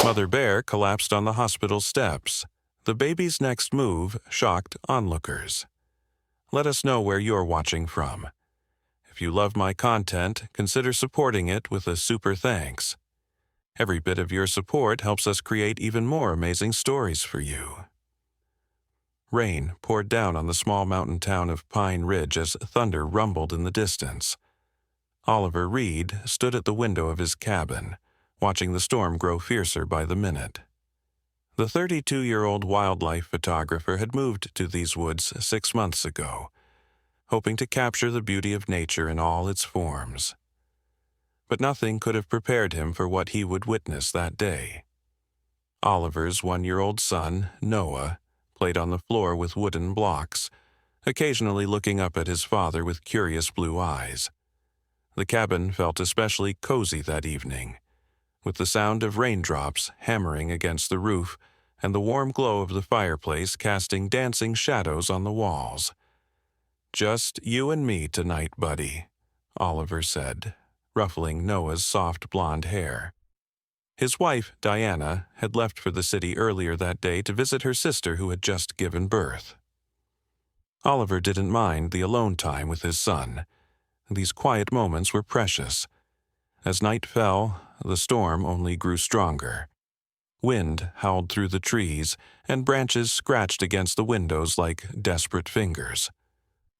Mother Bear collapsed on the hospital steps. The baby's next move shocked onlookers. Let us know where you're watching from. If you love my content, consider supporting it with a super thanks. Every bit of your support helps us create even more amazing stories for you. Rain poured down on the small mountain town of Pine Ridge as thunder rumbled in the distance. Oliver Reed stood at the window of his cabin, watching the storm grow fiercer by the minute. The 32-year-old wildlife photographer had moved to these woods 6 months ago, hoping to capture the beauty of nature in all its forms. But nothing could have prepared him for what he would witness that day. Oliver's 1-year-old son, Noah, played on the floor with wooden blocks, occasionally looking up at his father with curious blue eyes. The cabin felt especially cozy that evening, with the sound of raindrops hammering against the roof and the warm glow of the fireplace casting dancing shadows on the walls. "Just you and me tonight, buddy," Oliver said, ruffling Noah's soft blonde hair. His wife, Diana, had left for the city earlier that day to visit her sister who had just given birth. Oliver didn't mind the alone time with his son. These quiet moments were precious. As night fell, the storm only grew stronger. Wind howled through the trees, and branches scratched against the windows like desperate fingers.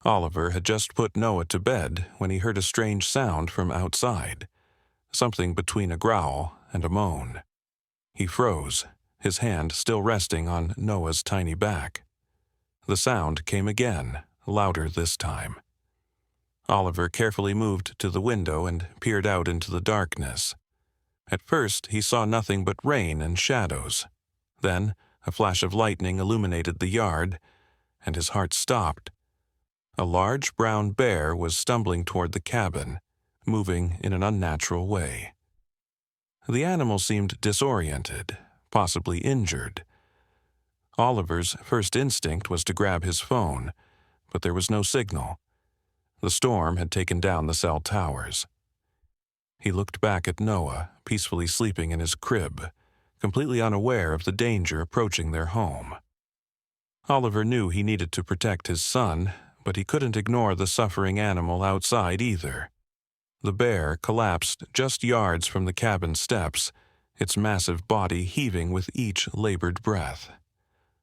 Oliver had just put Noah to bed when he heard a strange sound from outside, something between a growl and a moan. He froze, his hand still resting on Noah's tiny back. The sound came again, louder this time. Oliver carefully moved to the window and peered out into the darkness. At first, he saw nothing but rain and shadows. Then, a flash of lightning illuminated the yard, and his heart stopped. A large brown bear was stumbling toward the cabin, moving in an unnatural way. The animal seemed disoriented, possibly injured. Oliver's first instinct was to grab his phone, but there was no signal. The storm had taken down the cell towers. He looked back at Noah, peacefully sleeping in his crib, completely unaware of the danger approaching their home. Oliver knew he needed to protect his son, but he couldn't ignore the suffering animal outside either. The bear collapsed just yards from the cabin steps, its massive body heaving with each labored breath.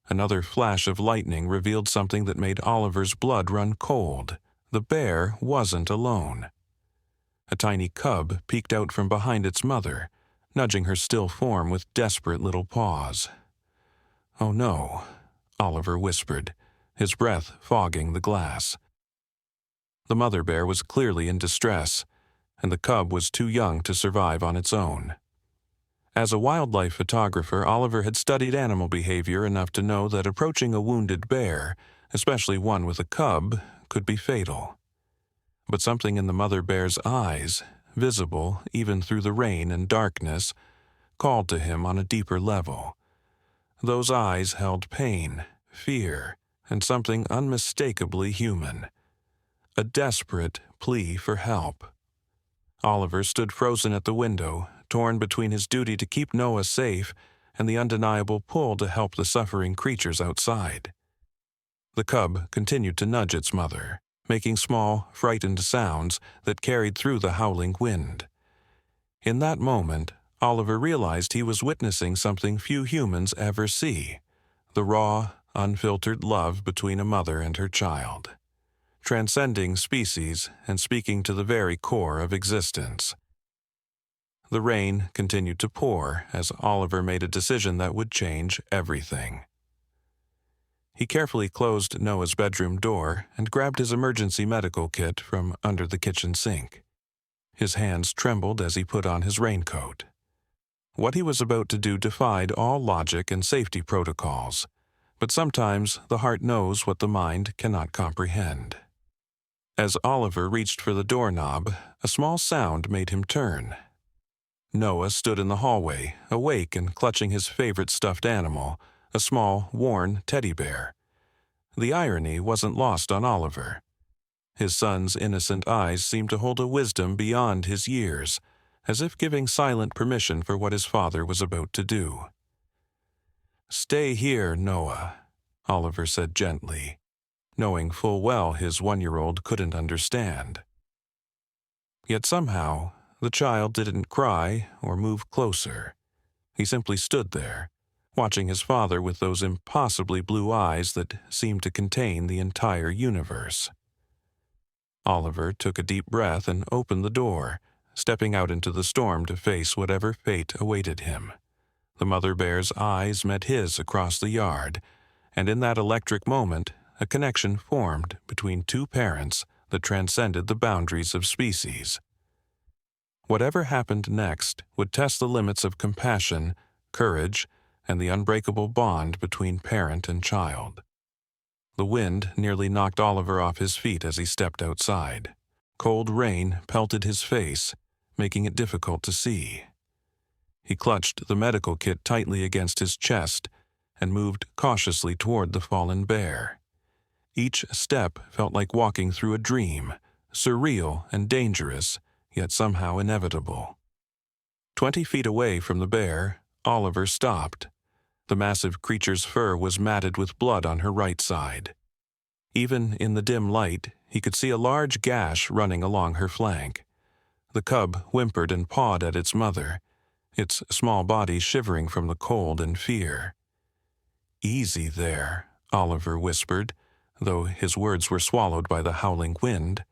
Another flash of lightning revealed something that made Oliver's blood run cold. The bear wasn't alone. A tiny cub peeked out from behind its mother, nudging her still form with desperate little paws. "Oh no," Oliver whispered, his breath fogging the glass. The mother bear was clearly in distress, and the cub was too young to survive on its own. As a wildlife photographer, Oliver had studied animal behavior enough to know that approaching a wounded bear, especially one with a cub, could be fatal. But something in the mother bear's eyes, visible even through the rain and darkness, called to him on a deeper level. Those eyes held pain, fear, and something unmistakably human. A desperate plea for help. Oliver stood frozen at the window, torn between his duty to keep Noah safe and the undeniable pull to help the suffering creatures outside. The cub continued to nudge its mother, making small, frightened sounds that carried through the howling wind. In that moment, Oliver realized he was witnessing something few humans ever see: the raw, unfiltered love between a mother and her child, transcending species and speaking to the very core of existence. The rain continued to pour as Oliver made a decision that would change everything. He carefully closed Noah's bedroom door and grabbed his emergency medical kit from under the kitchen sink. His hands trembled as he put on his raincoat. What he was about to do defied all logic and safety protocols, but sometimes the heart knows what the mind cannot comprehend. As Oliver reached for the doorknob, a small sound made him turn. Noah stood in the hallway, awake and clutching his favorite stuffed animal, a small, worn teddy bear. The irony wasn't lost on Oliver. His son's innocent eyes seemed to hold a wisdom beyond his years, as if giving silent permission for what his father was about to do. "Stay here, Noah," Oliver said gently, knowing full well his 1-year-old couldn't understand. Yet somehow, the child didn't cry or move closer. He simply stood there, watching his father with those impossibly blue eyes that seemed to contain the entire universe. Oliver took a deep breath and opened the door, stepping out into the storm to face whatever fate awaited him. The mother bear's eyes met his across the yard, and in that electric moment, a connection formed between two parents that transcended the boundaries of species. Whatever happened next would test the limits of compassion, courage, and the unbreakable bond between parent and child. The wind nearly knocked Oliver off his feet as he stepped outside. Cold rain pelted his face, making it difficult to see. He clutched the medical kit tightly against his chest and moved cautiously toward the fallen bear. Each step felt like walking through a dream, surreal and dangerous, yet somehow inevitable. 20 feet away from the bear, Oliver stopped. The massive creature's fur was matted with blood on her right side. Even in the dim light, he could see a large gash running along her flank. The cub whimpered and pawed at its mother, its small body shivering from the cold and fear. "Easy there," Oliver whispered, though his words were swallowed by the howling wind.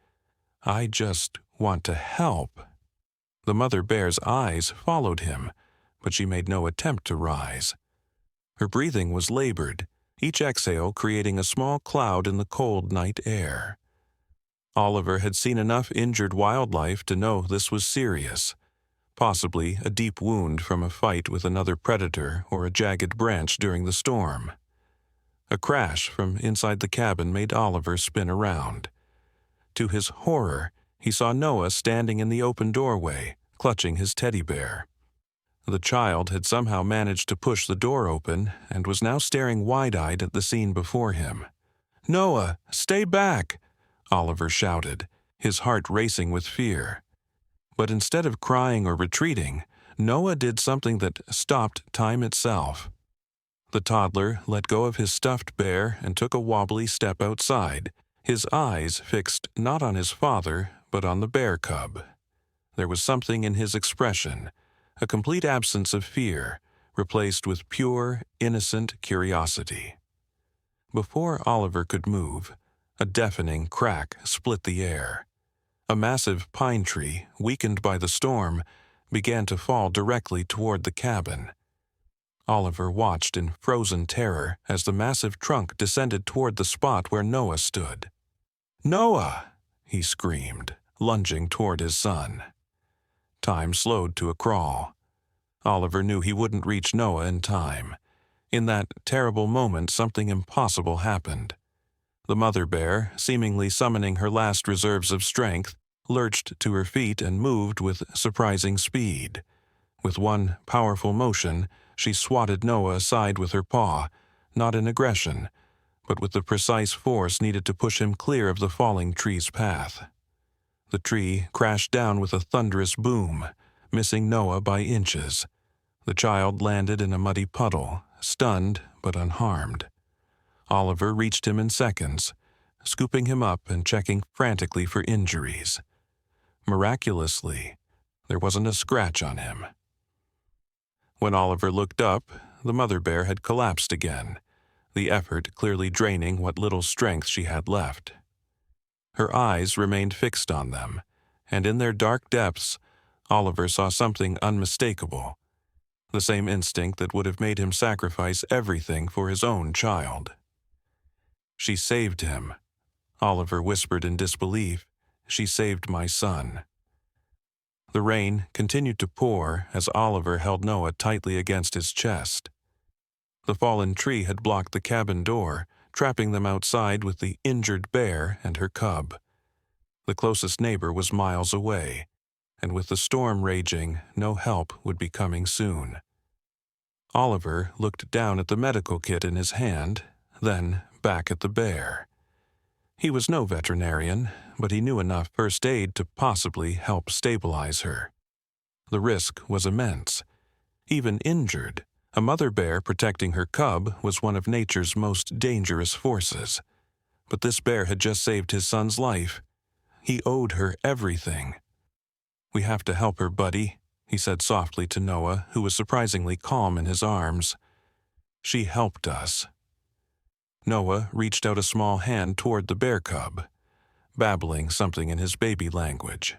"I just want to help." The mother bear's eyes followed him, but she made no attempt to rise. Her breathing was labored, each exhale creating a small cloud in the cold night air. Oliver had seen enough injured wildlife to know this was serious, possibly a deep wound from a fight with another predator or a jagged branch during the storm. A crash from inside the cabin made Oliver spin around. To his horror, he saw Noah standing in the open doorway, clutching his teddy bear. The child had somehow managed to push the door open and was now staring wide-eyed at the scene before him. "Noah, stay back!" Oliver shouted, his heart racing with fear. But instead of crying or retreating, Noah did something that stopped time itself. The toddler let go of his stuffed bear and took a wobbly step outside, his eyes fixed not on his father, but on the bear cub. There was something in his expression, a complete absence of fear, replaced with pure, innocent curiosity. Before Oliver could move, a deafening crack split the air. A massive pine tree, weakened by the storm, began to fall directly toward the cabin. Oliver watched in frozen terror as the massive trunk descended toward the spot where Noah stood. "Noah!" he screamed, lunging toward his son. Time slowed to a crawl. Oliver knew he wouldn't reach Noah in time. In that terrible moment, something impossible happened. The mother bear, seemingly summoning her last reserves of strength, lurched to her feet and moved with surprising speed. With one powerful motion, she swatted Noah aside with her paw, not in aggression, but with the precise force needed to push him clear of the falling tree's path. The tree crashed down with a thunderous boom, missing Noah by inches. The child landed in a muddy puddle, stunned but unharmed. Oliver reached him in seconds, scooping him up and checking frantically for injuries. Miraculously, there wasn't a scratch on him. When Oliver looked up, the mother bear had collapsed again, the effort clearly draining what little strength she had left. Her eyes remained fixed on them, and in their dark depths, Oliver saw something unmistakable, the same instinct that would have made him sacrifice everything for his own child. "She saved him," Oliver whispered in disbelief. "She saved my son." The rain continued to pour as Oliver held Noah tightly against his chest. The fallen tree had blocked the cabin door, trapping them outside with the injured bear and her cub. The closest neighbor was miles away, and with the storm raging, no help would be coming soon. Oliver looked down at the medical kit in his hand, then back at the bear. He was no veterinarian, but he knew enough first aid to possibly help stabilize her. The risk was immense. Even injured, a mother bear protecting her cub was one of nature's most dangerous forces. But this bear had just saved his son's life. He owed her everything. "We have to help her, buddy," he said softly to Noah, who was surprisingly calm in his arms. "She helped us." Noah reached out a small hand toward the bear cub, babbling something in his baby language.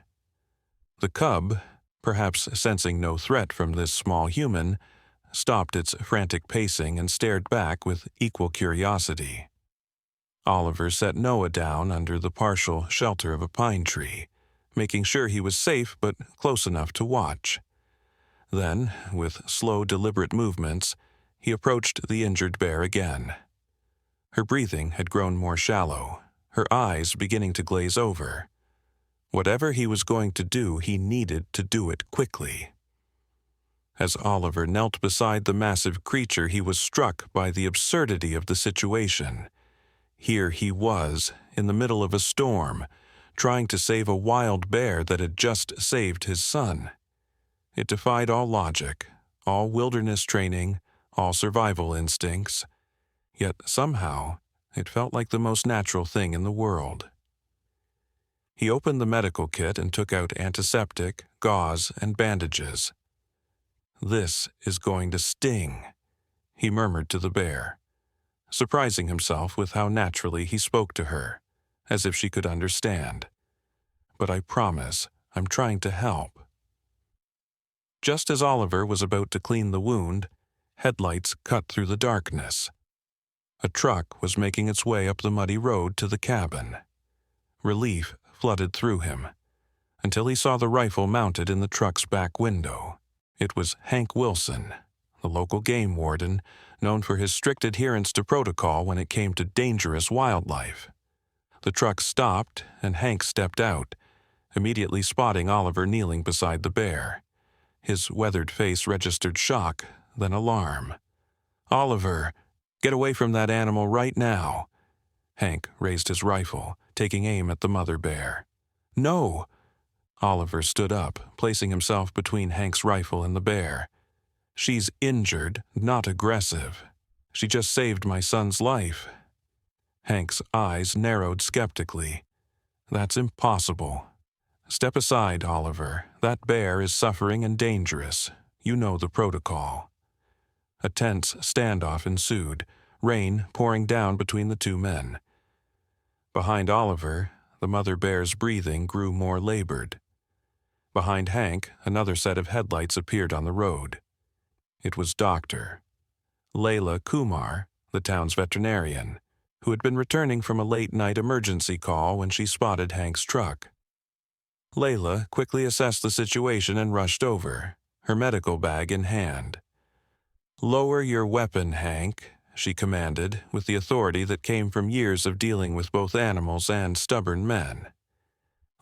The cub, perhaps sensing no threat from this small human, stopped its frantic pacing and stared back with equal curiosity. Oliver set Noah down under the partial shelter of a pine tree, making sure he was safe but close enough to watch. Then, with slow, deliberate movements, he approached the injured bear again. Her breathing had grown more shallow, her eyes beginning to glaze over. Whatever he was going to do, he needed to do it quickly. As Oliver knelt beside the massive creature, he was struck by the absurdity of the situation. Here he was, in the middle of a storm, trying to save a wild bear that had just saved his son. It defied all logic, all wilderness training, all survival instincts. Yet somehow, it felt like the most natural thing in the world. He opened the medical kit and took out antiseptic, gauze, and bandages. "This is going to sting," he murmured to the bear, surprising himself with how naturally he spoke to her, as if she could understand. "But I promise, I'm trying to help." Just as Oliver was about to clean the wound, headlights cut through the darkness. A truck was making its way up the muddy road to the cabin. Relief flooded through him, until he saw the rifle mounted in the truck's back window. It was Hank Wilson, the local game warden, known for his strict adherence to protocol when it came to dangerous wildlife. The truck stopped, and Hank stepped out, immediately spotting Oliver kneeling beside the bear. His weathered face registered shock, then alarm. "Oliver, get away from that animal right now." Hank raised his rifle, taking aim at the mother bear. "No!" Oliver stood up, placing himself between Hank's rifle and the bear. "She's injured, not aggressive. She just saved my son's life." Hank's eyes narrowed skeptically. "That's impossible." "Step aside, Oliver. That bear is suffering and dangerous. You know the protocol." A tense standoff ensued, rain pouring down between the two men. Behind Oliver, the mother bear's breathing grew more labored. Behind Hank, another set of headlights appeared on the road. It was Dr. Layla Kumar, the town's veterinarian, who had been returning from a late-night emergency call when she spotted Hank's truck. Layla quickly assessed the situation and rushed over, her medical bag in hand. "Lower your weapon, Hank," she commanded, with the authority that came from years of dealing with both animals and stubborn men.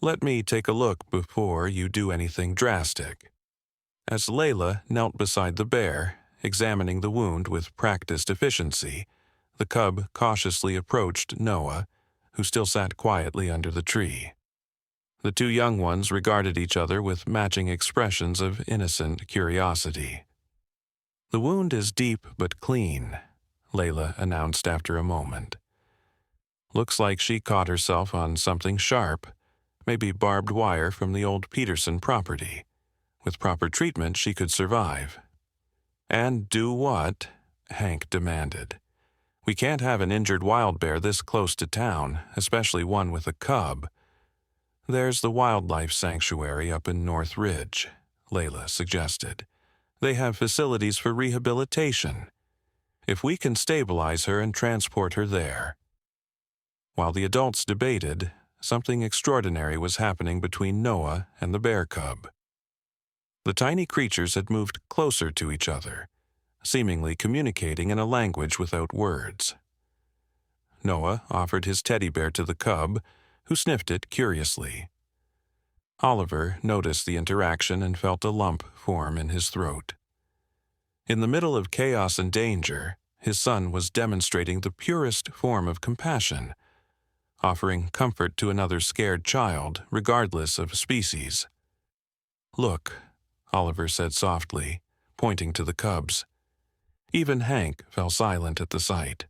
"Let me take a look before you do anything drastic." As Layla knelt beside the bear, examining the wound with practiced efficiency, the cub cautiously approached Noah, who still sat quietly under the tree. The two young ones regarded each other with matching expressions of innocent curiosity. "The wound is deep but clean," Layla announced after a moment. "Looks like she caught herself on something sharp, maybe barbed wire from the old Peterson property. With proper treatment, she could survive." "And do what?" Hank demanded. "We can't have an injured wild bear this close to town, especially one with a cub." "There's the wildlife sanctuary up in North Ridge," Layla suggested. "They have facilities for rehabilitation. If we can stabilize her and transport her there." While the adults debated, something extraordinary was happening between Noah and the bear cub. The tiny creatures had moved closer to each other, seemingly communicating in a language without words. Noah offered his teddy bear to the cub, who sniffed it curiously. Oliver noticed the interaction and felt a lump form in his throat. In the middle of chaos and danger, his son was demonstrating the purest form of compassion, offering comfort to another scared child, regardless of species. "Look," Oliver said softly, pointing to the cubs. Even Hank fell silent at the sight.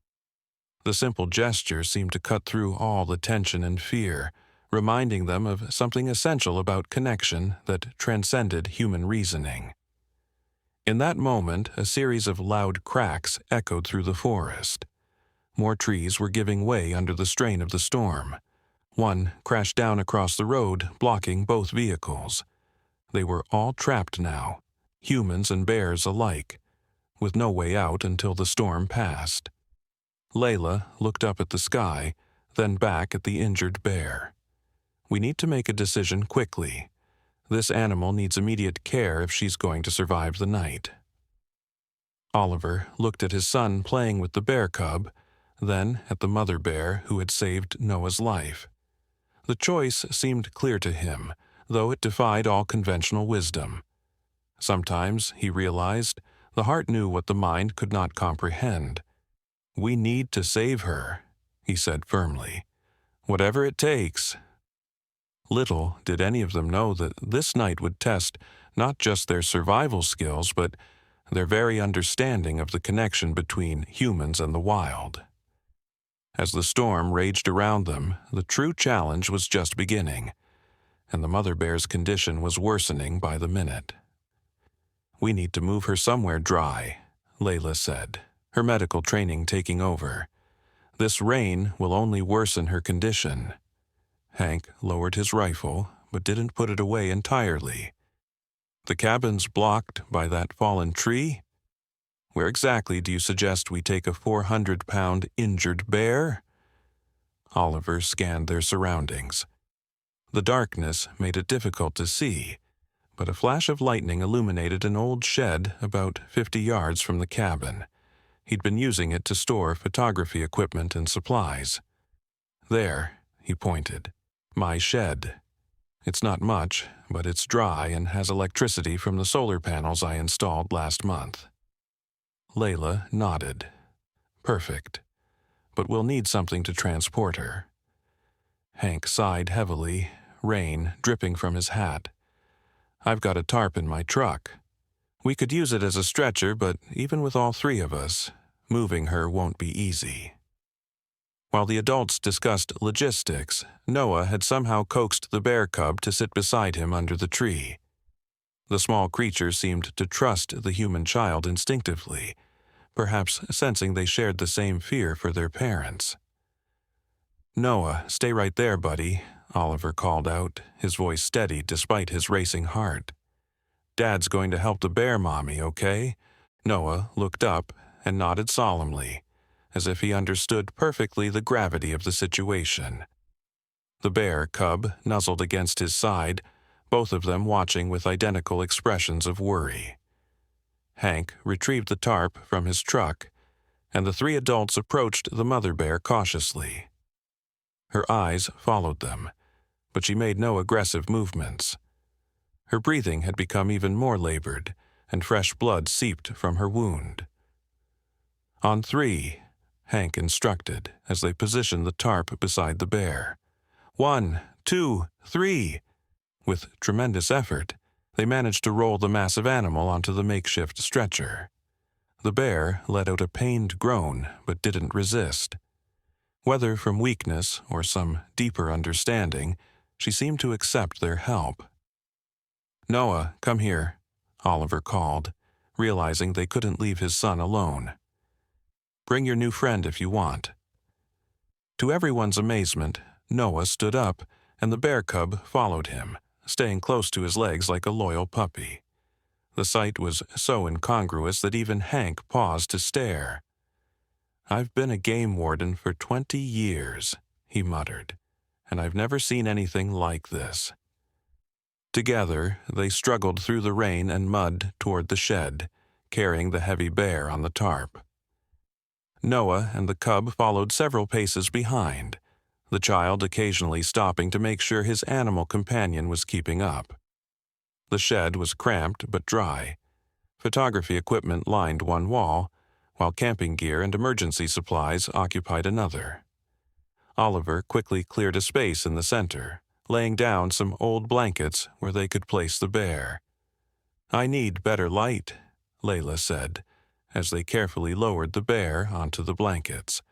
The simple gesture seemed to cut through all the tension and fear, reminding them of something essential about connection that transcended human reasoning. In that moment, a series of loud cracks echoed through the forest. More trees were giving way under the strain of the storm. One crashed down across the road, blocking both vehicles. They were all trapped now, humans and bears alike, with no way out until the storm passed. Layla looked up at the sky, then back at the injured bear. We need to make a decision quickly. This animal needs immediate care if she's going to survive the night. Oliver looked at his son playing with the bear cub, then at the mother bear who had saved Noah's life. The choice seemed clear to him, though it defied all conventional wisdom. Sometimes, he realized, the heart knew what the mind could not comprehend. "We need to save her," he said firmly. "Whatever it takes." Little did any of them know that this night would test not just their survival skills, but their very understanding of the connection between humans and the wild. As the storm raged around them, the true challenge was just beginning, and the mother bear's condition was worsening by the minute. "We need to move her somewhere dry," Layla said, her medical training taking over. "This rain will only worsen her condition." Hank lowered his rifle, but didn't put it away entirely. "The cabin's blocked by that fallen tree? Where exactly do you suggest we take a 400-pound injured bear?" Oliver scanned their surroundings. The darkness made it difficult to see, but a flash of lightning illuminated an old shed about 50 yards from the cabin. He'd been using it to store photography equipment and supplies. "There," he pointed. "My shed. It's not much, but it's dry and has electricity from the solar panels I installed last month." Layla nodded. "Perfect. But we'll need something to transport her." Hank sighed heavily, rain dripping from his hat. "I've got a tarp in my truck. We could use it as a stretcher, but even with all three of us, moving her won't be easy." While the adults discussed logistics, Noah had somehow coaxed the bear cub to sit beside him under the tree. The small creature seemed to trust the human child instinctively, perhaps sensing they shared the same fear for their parents. "Noah, stay right there, buddy," Oliver called out, his voice steady despite his racing heart. "Dad's going to help the bear mommy, okay?" Noah looked up and nodded solemnly, as if he understood perfectly the gravity of the situation. The bear cub nuzzled against his side, both of them watching with identical expressions of worry. Hank retrieved the tarp from his truck, and the three adults approached the mother bear cautiously. Her eyes followed them, but she made no aggressive movements. Her breathing had become even more labored, and fresh blood seeped from her wound. "On three," Hank instructed as they positioned the tarp beside the bear. "1, 2, 3. With tremendous effort, they managed to roll the massive animal onto the makeshift stretcher. The bear let out a pained groan but didn't resist. Whether from weakness or some deeper understanding, she seemed to accept their help. "Noah, come here," Oliver called, realizing they couldn't leave his son alone. "Bring your new friend if you want." To everyone's amazement, Noah stood up, and the bear cub followed him, staying close to his legs like a loyal puppy. The sight was so incongruous that even Hank paused to stare. "I've been a game warden for 20 years, he muttered, "and I've never seen anything like this." Together, they struggled through the rain and mud toward the shed, carrying the heavy bear on the tarp. Noah and the cub followed several paces behind, the child occasionally stopping to make sure his animal companion was keeping up. The shed was cramped but dry. Photography equipment lined one wall, while camping gear and emergency supplies occupied another. Oliver quickly cleared a space in the center, laying down some old blankets where they could place the bear. I need better light, Layla said, as they carefully lowered the bear onto the blankets.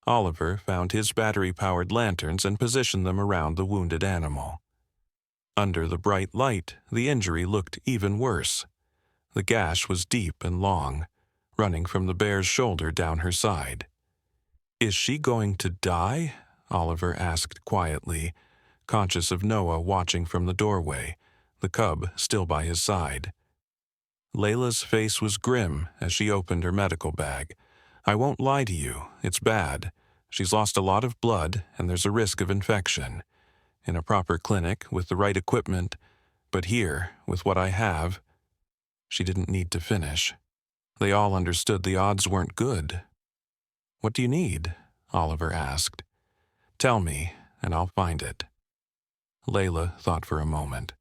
Oliver found his battery-powered lanterns and positioned them around the wounded animal. Under the bright light, the injury looked even worse. The gash was deep and long, running from the bear's shoulder down her side. "Is she going to die?" Oliver asked quietly, conscious of Noah watching from the doorway, the cub still by his side. Layla's face was grim as she opened her medical bag. "I won't lie to you, it's bad. She's lost a lot of blood, and there's a risk of infection. In a proper clinic, with the right equipment, but here, with what I have..." She didn't need to finish. They all understood the odds weren't good. "What do you need?" Oliver asked. "Tell me, and I'll find it." Layla thought for a moment.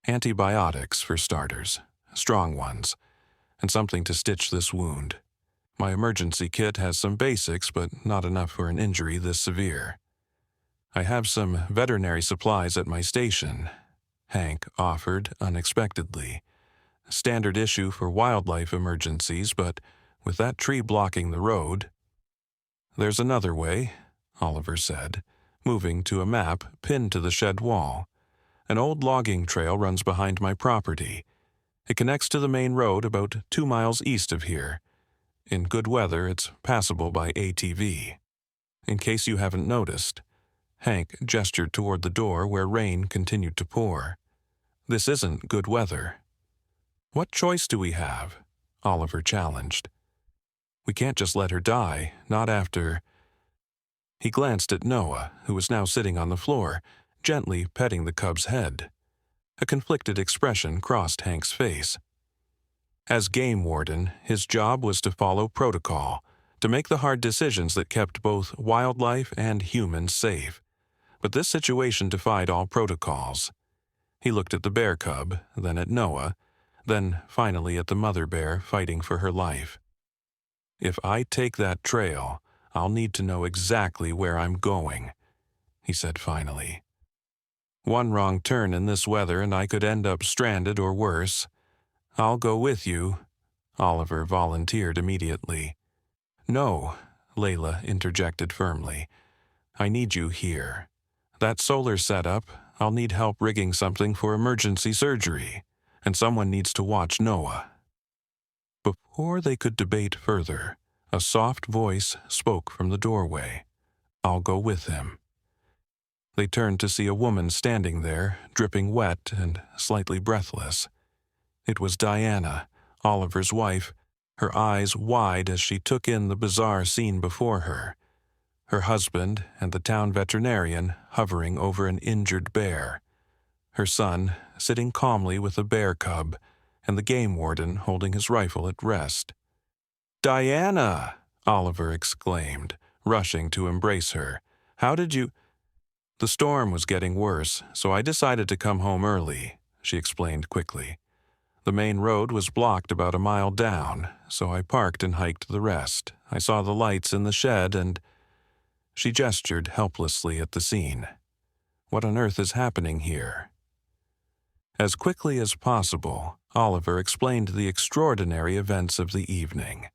"Antibiotics, for starters. Strong ones. And something to stitch this wound. My emergency kit has some basics, but not enough for an injury this severe. I have some veterinary supplies at my station," Hank offered unexpectedly. "Standard issue for wildlife emergencies, but with that tree blocking the road..." "There's another way," Oliver said, moving to a map pinned to the shed wall. "An old logging trail runs behind my property. It connects to the main road about 2 miles east of here. In good weather, it's passable by ATV. In case you haven't noticed." Hank gestured toward the door where rain continued to pour. "This isn't good weather." "What choice do we have?" Oliver challenged. "We can't just let her die, not after..." He glanced at Noah, who was now sitting on the floor, gently petting the cub's head. A conflicted expression crossed Hank's face. As game warden, his job was to follow protocol, to make the hard decisions that kept both wildlife and humans safe. But this situation defied all protocols. He looked at the bear cub, then at Noah, then finally at the mother bear fighting for her life. "If I take that trail, I'll need to know exactly where I'm going," he said finally. "One wrong turn in this weather and I could end up stranded or worse. I'll go with you," Oliver volunteered immediately. "No," Layla interjected firmly. "I need you here. That solar setup, I'll need help rigging something for emergency surgery, and someone needs to watch Noah." Before they could debate further, a soft voice spoke from the doorway. "I'll go with him." They turned to see a woman standing there, dripping wet and slightly breathless. It was Diana, Oliver's wife, her eyes wide as she took in the bizarre scene before her. Her husband and the town veterinarian hovering over an injured bear. Her son sitting calmly with a bear cub, and the game warden holding his rifle at rest. "Diana!" Oliver exclaimed, rushing to embrace her. "How did you—" "The storm was getting worse, so I decided to come home early," she explained quickly. "The main road was blocked about a mile down, so I parked and hiked the rest. I saw the lights in the shed and..." She gestured helplessly at the scene. "What on earth is happening here?" As quickly as possible, Oliver explained the extraordinary events of the evening.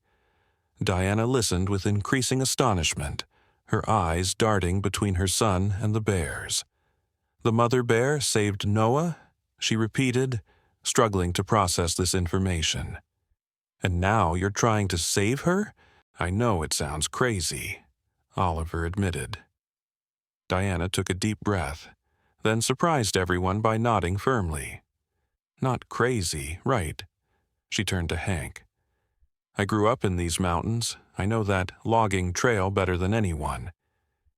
Diana listened with increasing astonishment, her eyes darting between her son and the bears. "The mother bear saved Noah?" she repeated, struggling to process this information. "And now you're trying to save her? I know it sounds crazy," Oliver admitted. Diana took a deep breath, then surprised everyone by nodding firmly. "Not crazy, right?" She turned to Hank. "I grew up in these mountains. I know that logging trail better than anyone.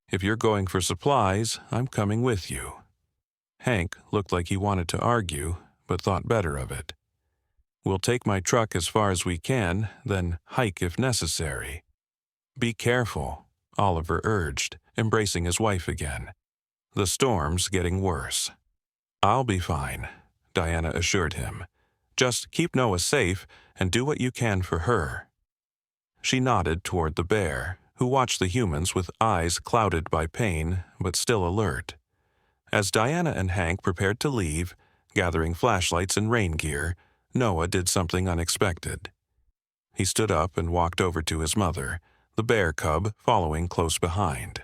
If you're going for supplies, I'm coming with you." Hank looked like he wanted to argue, but thought better of it. "We'll take my truck as far as we can, then hike if necessary." "Be careful," Oliver urged, embracing his wife again. "The storm's getting worse." "I'll be fine," Diana assured him. "Just keep Noah safe and do what you can for her." She nodded toward the bear, who watched the humans with eyes clouded by pain but still alert. As Diana and Hank prepared to leave, Gathering flashlights and rain gear, Noah did something unexpected. He stood up and walked over to his mother, the bear cub following close behind.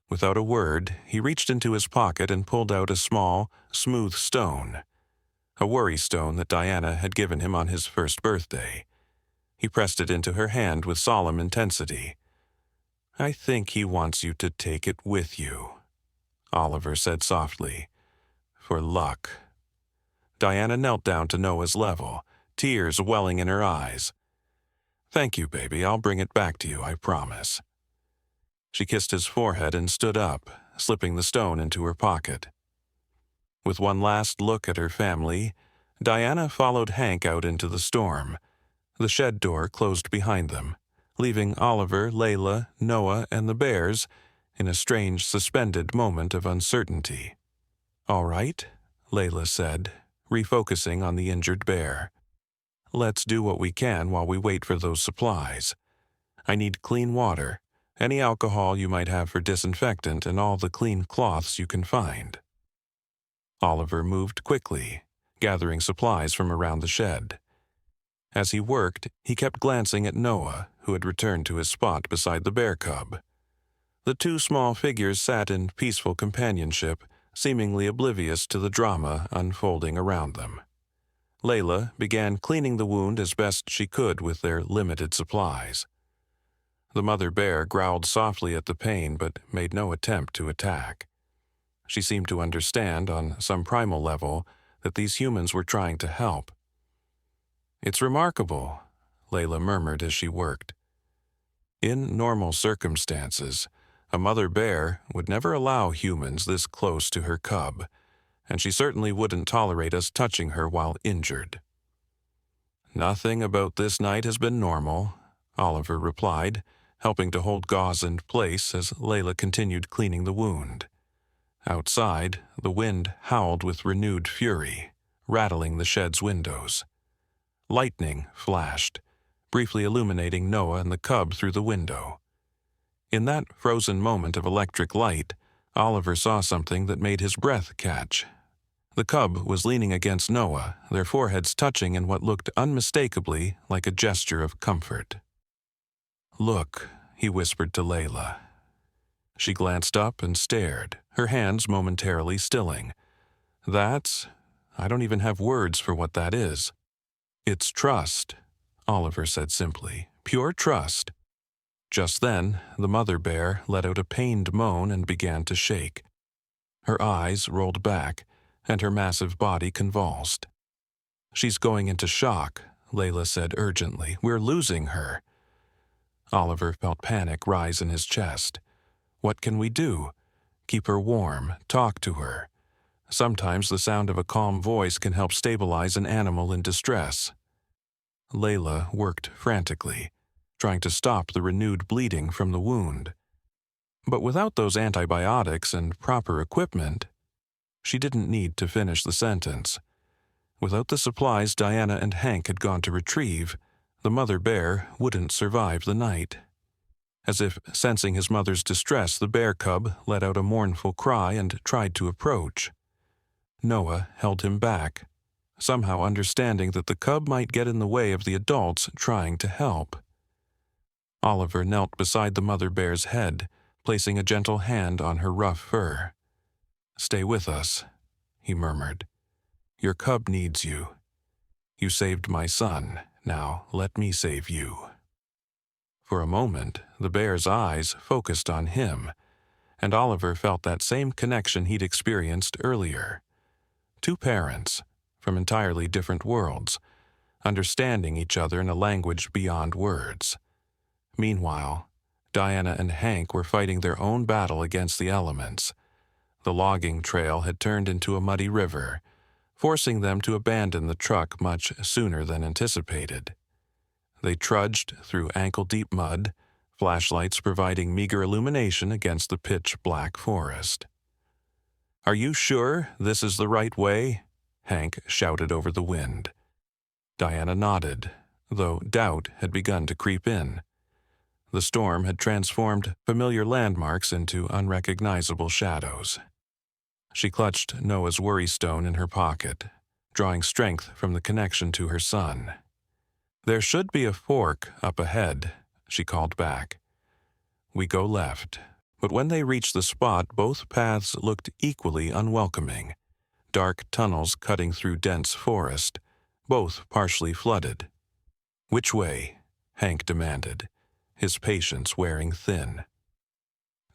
Without a word, he reached into his pocket and pulled out a small, smooth stone, a worry stone that Diana had given him on his first birthday. He pressed it into her hand with solemn intensity. "I think he wants you to take it with you," Oliver said softly. "For luck." Diana knelt down to Noah's level, tears welling in her eyes. "Thank you, baby. I'll bring it back to you, I promise." She kissed his forehead and stood up, slipping the stone into her pocket. With one last look at her family, Diana followed Hank out into the storm. The shed door closed behind them, leaving Oliver, Layla, Noah, and the bears in a strange suspended moment of uncertainty. "All right," Layla said, refocusing on the injured bear. "Let's do what we can while we wait for those supplies. I need clean water, any alcohol you might have for disinfectant, and all the clean cloths you can find." Oliver moved quickly, gathering supplies from around the shed. As he worked, he kept glancing at Noah, who had returned to his spot beside the bear cub. The two small figures sat in peaceful companionship, seemingly oblivious to the drama unfolding around them. Layla began cleaning the wound as best she could with their limited supplies. The mother bear growled softly at the pain but made no attempt to attack. She seemed to understand on some primal level that these humans were trying to help. "It's remarkable," Layla murmured as she worked. In normal circumstances, a mother bear would never allow humans this close to her cub, and she certainly wouldn't tolerate us touching her while injured. "Nothing about this night has been normal," Oliver replied, helping to hold gauze in place as Layla continued cleaning the wound. Outside, the wind howled with renewed fury, rattling the shed's windows. Lightning flashed, briefly illuminating Noah and the cub through the window. In that frozen moment of electric light, Oliver saw something that made his breath catch. The cub was leaning against Noah, their foreheads touching in what looked unmistakably like a gesture of comfort. "Look," he whispered to Layla. She glanced up and stared, her hands momentarily stilling. I don't even have words for what that is." "It's trust," Oliver said simply. "Pure trust." Just then, the mother bear let out a pained moan and began to shake. Her eyes rolled back, and her massive body convulsed. "She's going into shock," Layla said urgently. "We're losing her." Oliver felt panic rise in his chest. What can we do? Keep her warm, talk to her. Sometimes the sound of a calm voice can help stabilize an animal in distress. Layla worked frantically, trying to stop the renewed bleeding from the wound. But without those antibiotics and proper equipment, she didn't need to finish the sentence. Without the supplies Diana and Hank had gone to retrieve, the mother bear wouldn't survive the night. As if sensing his mother's distress, the bear cub let out a mournful cry and tried to approach. Noah held him back, somehow understanding that the cub might get in the way of the adults trying to help. Oliver knelt beside the mother bear's head, placing a gentle hand on her rough fur. "Stay with us," he murmured. "Your cub needs you. You saved my son. Now let me save you." For a moment, the bear's eyes focused on him, and Oliver felt that same connection he'd experienced earlier. Two parents, from entirely different worlds, understanding each other in a language beyond words. Meanwhile, Diana and Hank were fighting their own battle against the elements. The logging trail had turned into a muddy river, forcing them to abandon the truck much sooner than anticipated. They trudged through ankle-deep mud, flashlights providing meager illumination against the pitch-black forest. "Are you sure this is the right way?" Hank shouted over the wind. Diana nodded, though doubt had begun to creep in. The storm had transformed familiar landmarks into unrecognizable shadows. She clutched Noah's worry stone in her pocket, drawing strength from the connection to her son. "There should be a fork up ahead," she called back. We go left, but when they reached the spot, both paths looked equally unwelcoming. Dark tunnels cutting through dense forest, both partially flooded. "Which way?" Hank demanded, his patience wearing thin.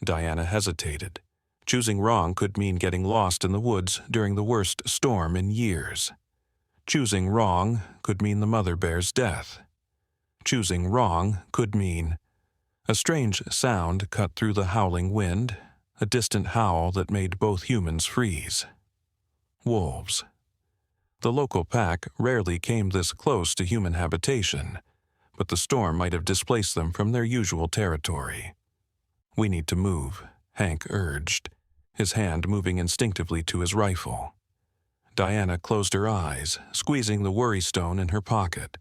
Diana hesitated. Choosing wrong could mean getting lost in the woods during the worst storm in years. Choosing wrong could mean the mother bear's death. Choosing wrong could mean... A strange sound cut through the howling wind, a distant howl that made both humans freeze. Wolves. The local pack rarely came this close to human habitation, but the storm might have displaced them from their usual territory. "We need to move," Hank urged, his hand moving instinctively to his rifle. Diana closed her eyes, squeezing the worry stone in her pocket.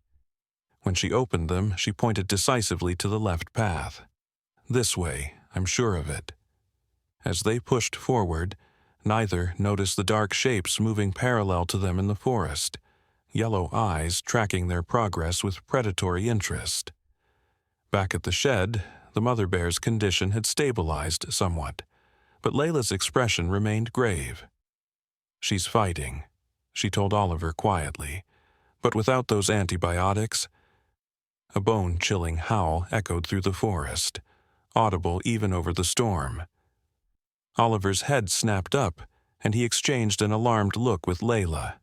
When she opened them, she pointed decisively to the left path. "This way, I'm sure of it." As they pushed forward, neither noticed the dark shapes moving parallel to them in the forest, yellow eyes tracking their progress with predatory interest. Back at the shed, the mother bear's condition had stabilized somewhat, but Layla's expression remained grave. "She's fighting," she told Oliver quietly, but without those antibiotics. A bone-chilling howl echoed through the forest, audible even over the storm. Oliver's head snapped up, and he exchanged an alarmed look with Layla.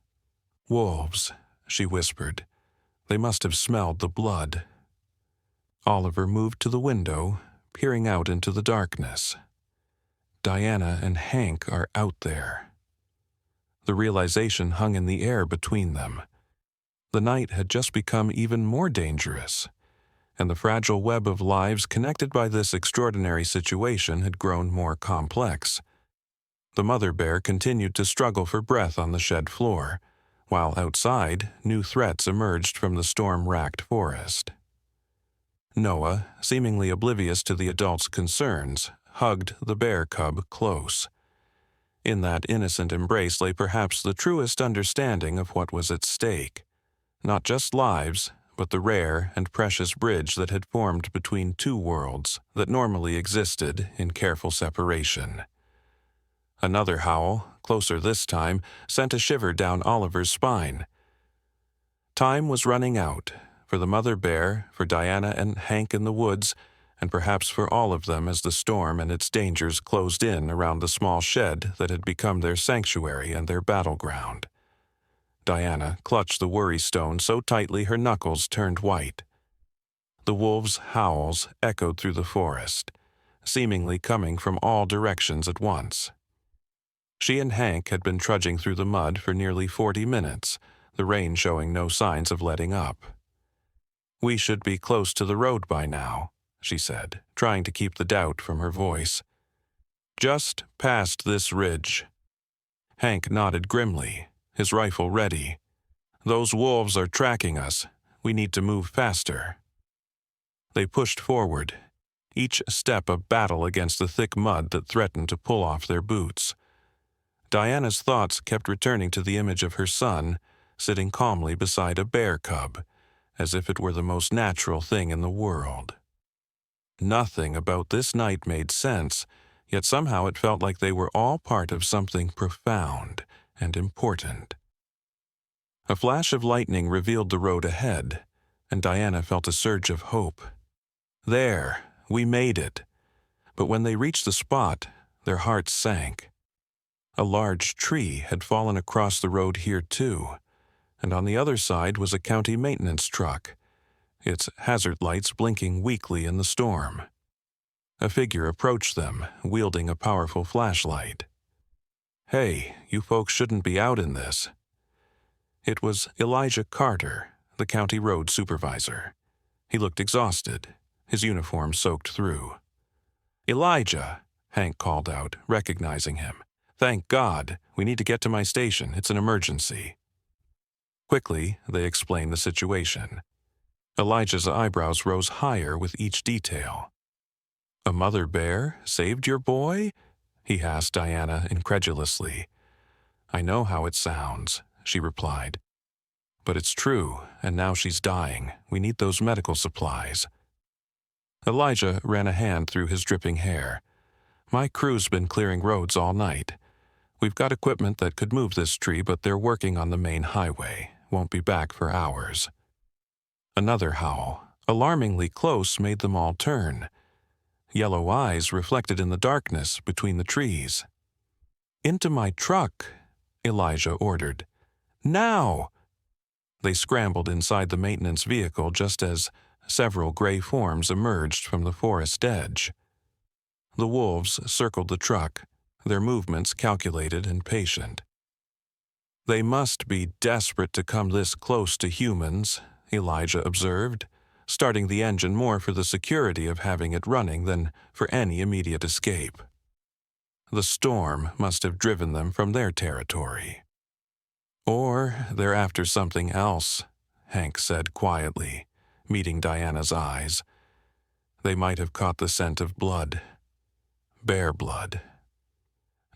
"Wolves," she whispered. "They must have smelled the blood." Oliver moved to the window, peering out into the darkness. Diana and Hank are out there. The realization hung in the air between them. The night had just become even more dangerous, and the fragile web of lives connected by this extraordinary situation had grown more complex. The mother bear continued to struggle for breath on the shed floor, while outside, new threats emerged from the storm-racked forest. Noah, seemingly oblivious to the adult's concerns, hugged the bear cub close. In that innocent embrace lay perhaps the truest understanding of what was at stake. Not just lives, but the rare and precious bridge that had formed between two worlds that normally existed in careful separation. Another howl, closer this time, sent a shiver down Oliver's spine. Time was running out, for the mother bear, for Diana and Hank in the woods, and perhaps for all of them as the storm and its dangers closed in around the small shed that had become their sanctuary and their battleground. Diana clutched the worry stone so tightly her knuckles turned white. The wolves' howls echoed through the forest, seemingly coming from all directions at once. She and Hank had been trudging through the mud for nearly 40 minutes, the rain showing no signs of letting up. "We should be close to the road by now," she said, trying to keep the doubt from her voice. "Just past this ridge." Hank nodded grimly, his rifle ready. "Those wolves are tracking us. We need to move faster." They pushed forward, each step a battle against the thick mud that threatened to pull off their boots. Diana's thoughts kept returning to the image of her son, sitting calmly beside a bear cub, as if it were the most natural thing in the world. Nothing about this night made sense, yet somehow it felt like they were all part of something profound and important. A flash of lightning revealed the road ahead, and Diana felt a surge of hope. There, we made it. But when they reached the spot, their hearts sank. A large tree had fallen across the road here too, and on the other side was a county maintenance truck, its hazard lights blinking weakly in the storm. A figure approached them, wielding a powerful flashlight. "Hey, you folks shouldn't be out in this." It was Elijah Carter, the county road supervisor. He looked exhausted, his uniform soaked through. "Elijah," Hank called out, recognizing him. "Thank God. We need to get to my station. It's an emergency." Quickly, they explained the situation. Elijah's eyebrows rose higher with each detail. "A mother bear saved your boy?" he asked Diana incredulously. "I know how it sounds," she replied. But it's true, and now she's dying. We need those medical supplies. Elijah ran a hand through his dripping hair. My crew's been clearing roads all night. We've got equipment that could move this tree, but they're working on the main highway. Won't be back for hours. Another howl, alarmingly close, made them all turn. Yellow eyes reflected in the darkness between the trees. "Into my truck," Elijah ordered. "Now!" They scrambled inside the maintenance vehicle just as several gray forms emerged from the forest edge. The wolves circled the truck, their movements calculated and patient. "They must be desperate to come this close to humans," Elijah observed, starting the engine more for the security of having it running than for any immediate escape. The storm must have driven them from their territory. "Or they're after something else," Hank said quietly, meeting Diana's eyes. "They might have caught the scent of blood. Bear blood."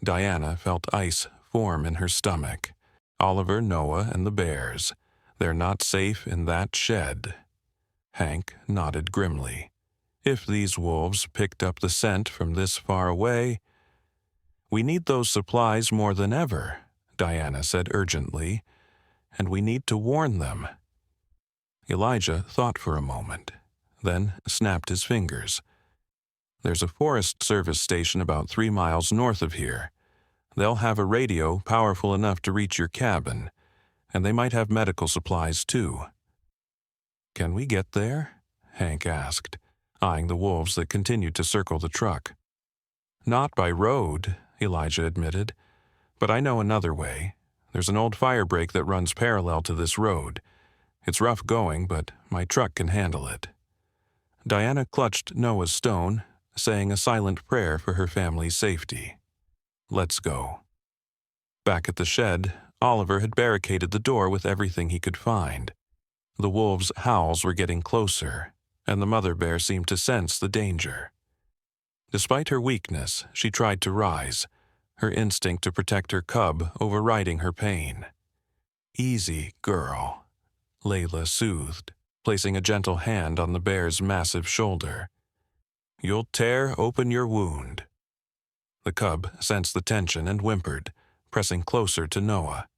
Diana felt ice form in her stomach. Oliver, Noah, and the bears. They're not safe in that shed. Hank nodded grimly. If these wolves picked up the scent from this far away... "We need those supplies more than ever," Diana said urgently, "and we need to warn them." Elijah thought for a moment, then snapped his fingers. "There's a Forest Service station about 3 miles north of here. They'll have a radio powerful enough to reach your cabin, and they might have medical supplies too." "Can we get there?" Hank asked, eyeing the wolves that continued to circle the truck. "Not by road," Elijah admitted, "but I know another way. There's an old fire break that runs parallel to this road. It's rough going, but my truck can handle it." Diana clutched Noah's stone, saying a silent prayer for her family's safety. "Let's go." Back at the shed, Oliver had barricaded the door with everything he could find. The wolves' howls were getting closer, and the mother bear seemed to sense the danger. Despite her weakness, she tried to rise, her instinct to protect her cub overriding her pain. "Easy, girl," Layla soothed, placing a gentle hand on the bear's massive shoulder. "You'll tear open your wound." The cub sensed the tension and whimpered, pressing closer to Noah.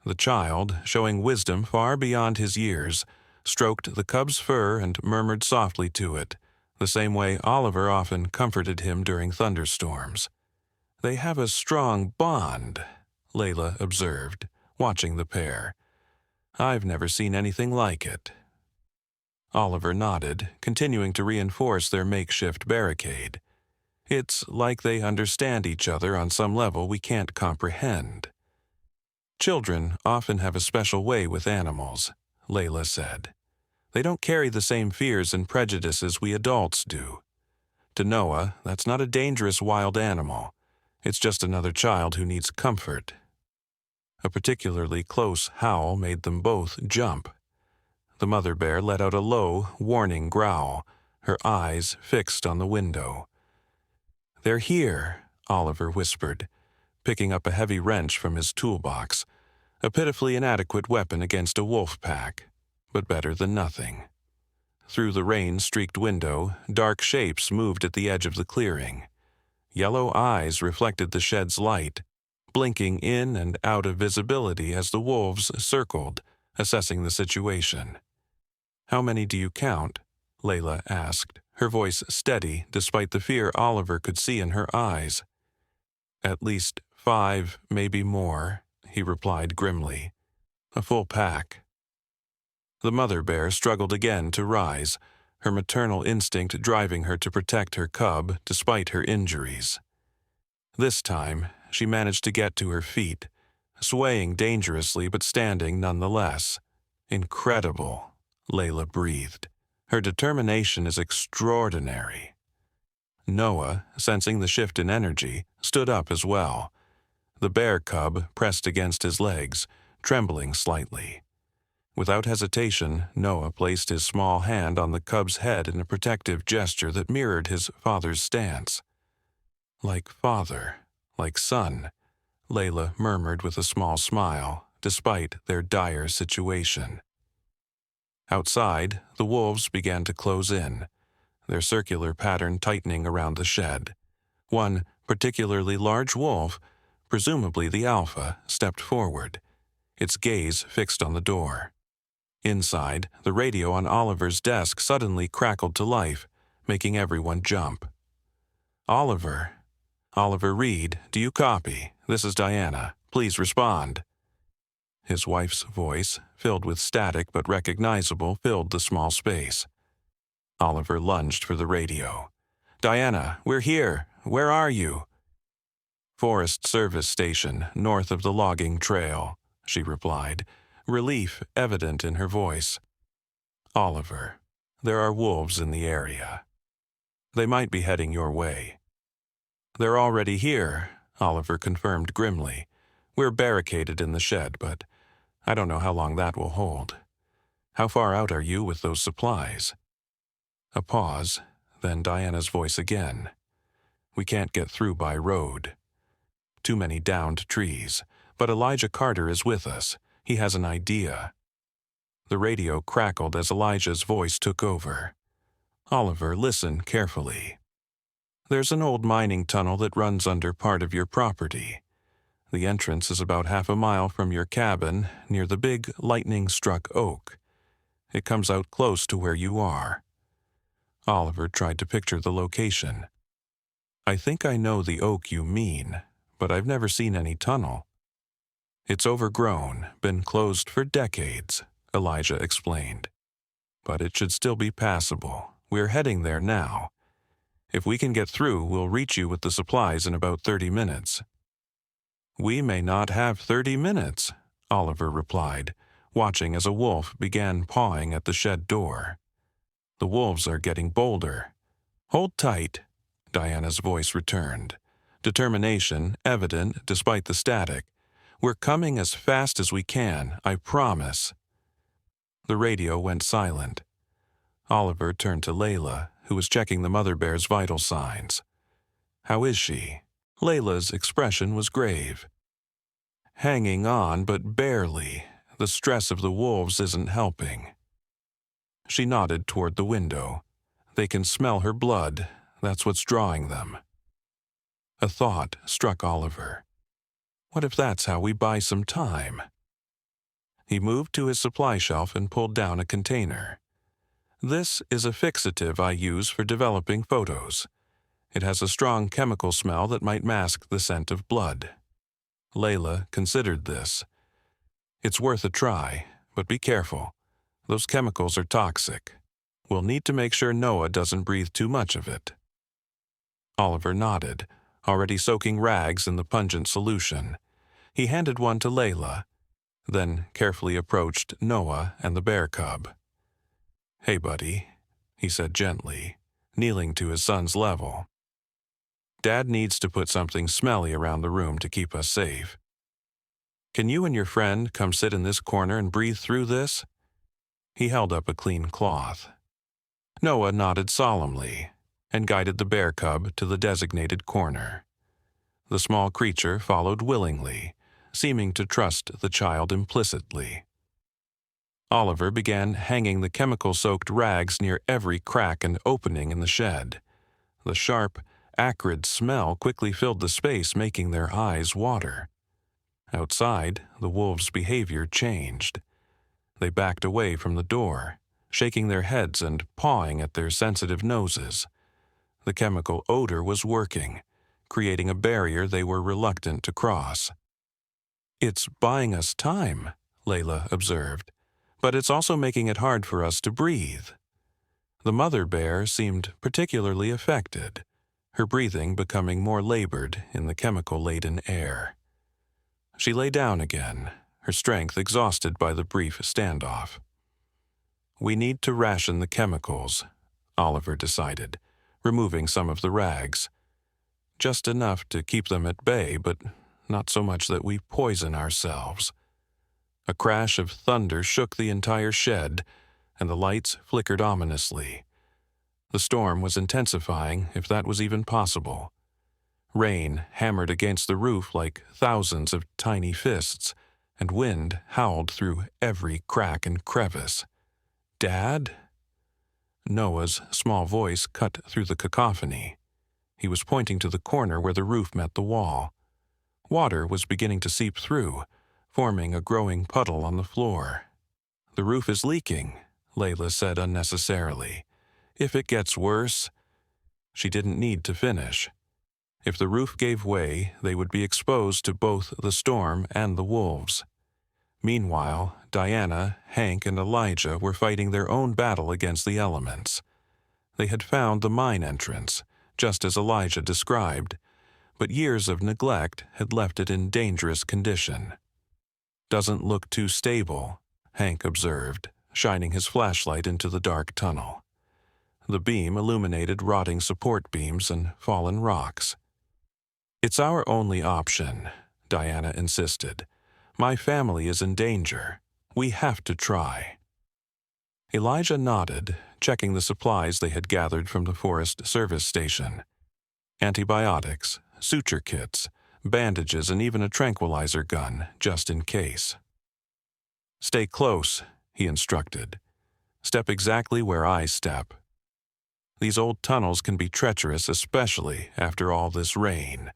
The child, showing wisdom far beyond his years, stroked the cub's fur and murmured softly to it, the same way Oliver often comforted him during thunderstorms. "They have a strong bond," Layla observed, watching the pair. "I've never seen anything like it." Oliver nodded, continuing to reinforce their makeshift barricade. "It's like they understand each other on some level we can't comprehend." "Children often have a special way with animals," Layla said. "They don't carry the same fears and prejudices we adults do. To Noah, that's not a dangerous wild animal. It's just another child who needs comfort." A particularly close howl made them both jump. The mother bear let out a low, warning growl, her eyes fixed on the window. "They're here," Oliver whispered, picking up a heavy wrench from his toolbox, a pitifully inadequate weapon against a wolf pack, but better than nothing. Through the rain-streaked window, dark shapes moved at the edge of the clearing. Yellow eyes reflected the shed's light, blinking in and out of visibility as the wolves circled, assessing the situation. "How many do you count?" Layla asked, her voice steady despite the fear Oliver could see in her eyes. "At least 5, maybe more," he replied grimly. "A full pack." The mother bear struggled again to rise, her maternal instinct driving her to protect her cub despite her injuries. This time, she managed to get to her feet, swaying dangerously but standing nonetheless. "Incredible," Layla breathed. "Her determination is extraordinary." Noah, sensing the shift in energy, stood up as well. The bear cub pressed against his legs, trembling slightly. Without hesitation, Noah placed his small hand on the cub's head in a protective gesture that mirrored his father's stance. "Like father, like son," Layla murmured with a small smile, despite their dire situation. Outside, the wolves began to close in, their circular pattern tightening around the shed. One particularly large wolf, presumably the alpha, stepped forward, its gaze fixed on the door. Inside, the radio on Oliver's desk suddenly crackled to life, making everyone jump. Oliver Reed, do you copy? This is Diana. Please respond." His wife's voice, filled with static but recognizable, filled the small space. Oliver lunged for the radio. "Diana, we're here. Where are you?" "Forest Service Station, north of the logging trail," she replied, relief evident in her voice. "Oliver, there are wolves in the area. They might be heading your way." "They're already here," Oliver confirmed grimly. "We're barricaded in the shed, but I don't know how long that will hold. How far out are you with those supplies?" A pause, then Diana's voice again. "We can't get through by road. Too many downed trees, but Elijah Carter is with us. He has an idea." The radio crackled as Elijah's voice took over. "Oliver, listen carefully. There's an old mining tunnel that runs under part of your property. The entrance is about half a mile from your cabin, near the big lightning-struck oak. It comes out close to where you are." Oliver tried to picture the location. "I think I know the oak you mean, but I've never seen any tunnel." "It's overgrown, been closed for decades," Elijah explained. "But it should still be passable. We're heading there now. If we can get through, we'll reach you with the supplies in about 30 minutes. "We may not have 30 minutes, Oliver replied, watching as a wolf began pawing at the shed door. "The wolves are getting bolder." "Hold tight," Diana's voice returned, determination evident despite the static. "We're coming as fast as we can, I promise." The radio went silent. Oliver turned to Layla, who was checking the mother bear's vital signs. "How is she?" Layla's expression was grave. "Hanging on, but barely. The stress of the wolves isn't helping." She nodded toward the window. "They can smell her blood. That's what's drawing them." A thought struck Oliver. What if that's how we buy some time? He moved to his supply shelf and pulled down a container. "This is a fixative I use for developing photos. It has a strong chemical smell that might mask the scent of blood." Layla considered this. "It's worth a try, but be careful. Those chemicals are toxic. We'll need to make sure Noah doesn't breathe too much of it." Oliver nodded, already soaking rags in the pungent solution. He handed one to Layla, then carefully approached Noah and the bear cub. "Hey, buddy," he said gently, kneeling to his son's level. "Dad needs to put something smelly around the room to keep us safe. Can you and your friend come sit in this corner and breathe through this?" He held up a clean cloth. Noah nodded solemnly and guided the bear cub to the designated corner. The small creature followed willingly, seeming to trust the child implicitly. Oliver began hanging the chemical-soaked rags near every crack and opening in the shed. The sharp, acrid smell quickly filled the space, making their eyes water. Outside, the wolves' behavior changed. They backed away from the door, shaking their heads and pawing at their sensitive noses. The chemical odor was working, creating a barrier they were reluctant to cross. "It's buying us time," Layla observed, "but it's also making it hard for us to breathe." The mother bear seemed particularly affected, her breathing becoming more labored in the chemical-laden air. She lay down again, her strength exhausted by the brief standoff. "We need to ration the chemicals," Oliver decided, removing some of the rags. "Just enough to keep them at bay, but not so much that we poison ourselves." A crash of thunder shook the entire shed, and the lights flickered ominously. The storm was intensifying, if that was even possible. Rain hammered against the roof like thousands of tiny fists, and wind howled through every crack and crevice. "Dad?" Noah's small voice cut through the cacophony. He was pointing to the corner where the roof met the wall. Water was beginning to seep through, forming a growing puddle on the floor. "The roof is leaking," Layla said unnecessarily. "If it gets worse—" She didn't need to finish. If the roof gave way, they would be exposed to both the storm and the wolves. Meanwhile, Diana, Hank, and Elijah were fighting their own battle against the elements. They had found the mine entrance, just as Elijah described, but years of neglect had left it in dangerous condition. "Doesn't look too stable," Hank observed, shining his flashlight into the dark tunnel. The beam illuminated rotting support beams and fallen rocks. "It's our only option," Diana insisted. "My family is in danger. We have to try." Elijah nodded, checking the supplies they had gathered from the Forest Service Station. Antibiotics, suture kits, bandages, and even a tranquilizer gun, just in case. "Stay close," he instructed. "Step exactly where I step. These old tunnels can be treacherous, especially after all this rain."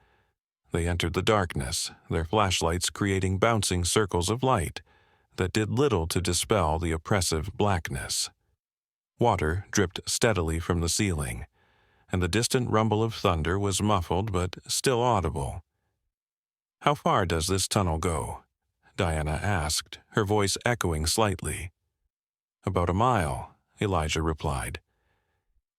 They entered the darkness, their flashlights creating bouncing circles of light that did little to dispel the oppressive blackness. Water dripped steadily from the ceiling, and the distant rumble of thunder was muffled but still audible. "How far does this tunnel go?" Diana asked, her voice echoing slightly. "About a mile," Elijah replied.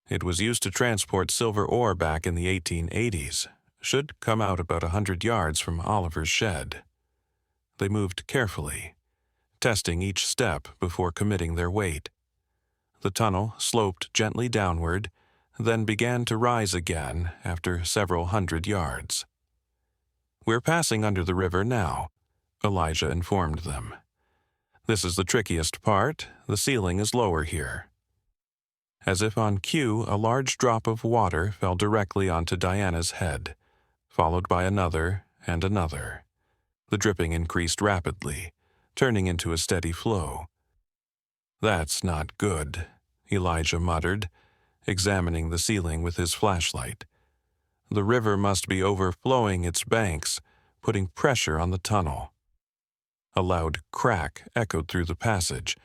"It was used to transport silver ore back in the 1880s. Should come out about 100 yards from Oliver's shed." They moved carefully, testing each step before committing their weight. The tunnel sloped gently downward, then began to rise again after several 100 yards. "We're passing under the river now," Elijah informed them. "This is the trickiest part. The ceiling is lower here." As if on cue, a large drop of water fell directly onto Diana's head, followed by another and another. The dripping increased rapidly, turning into a steady flow. "That's not good," Elijah muttered, examining the ceiling with his flashlight. "The river must be overflowing its banks, putting pressure on the tunnel." A loud crack echoed through the passage,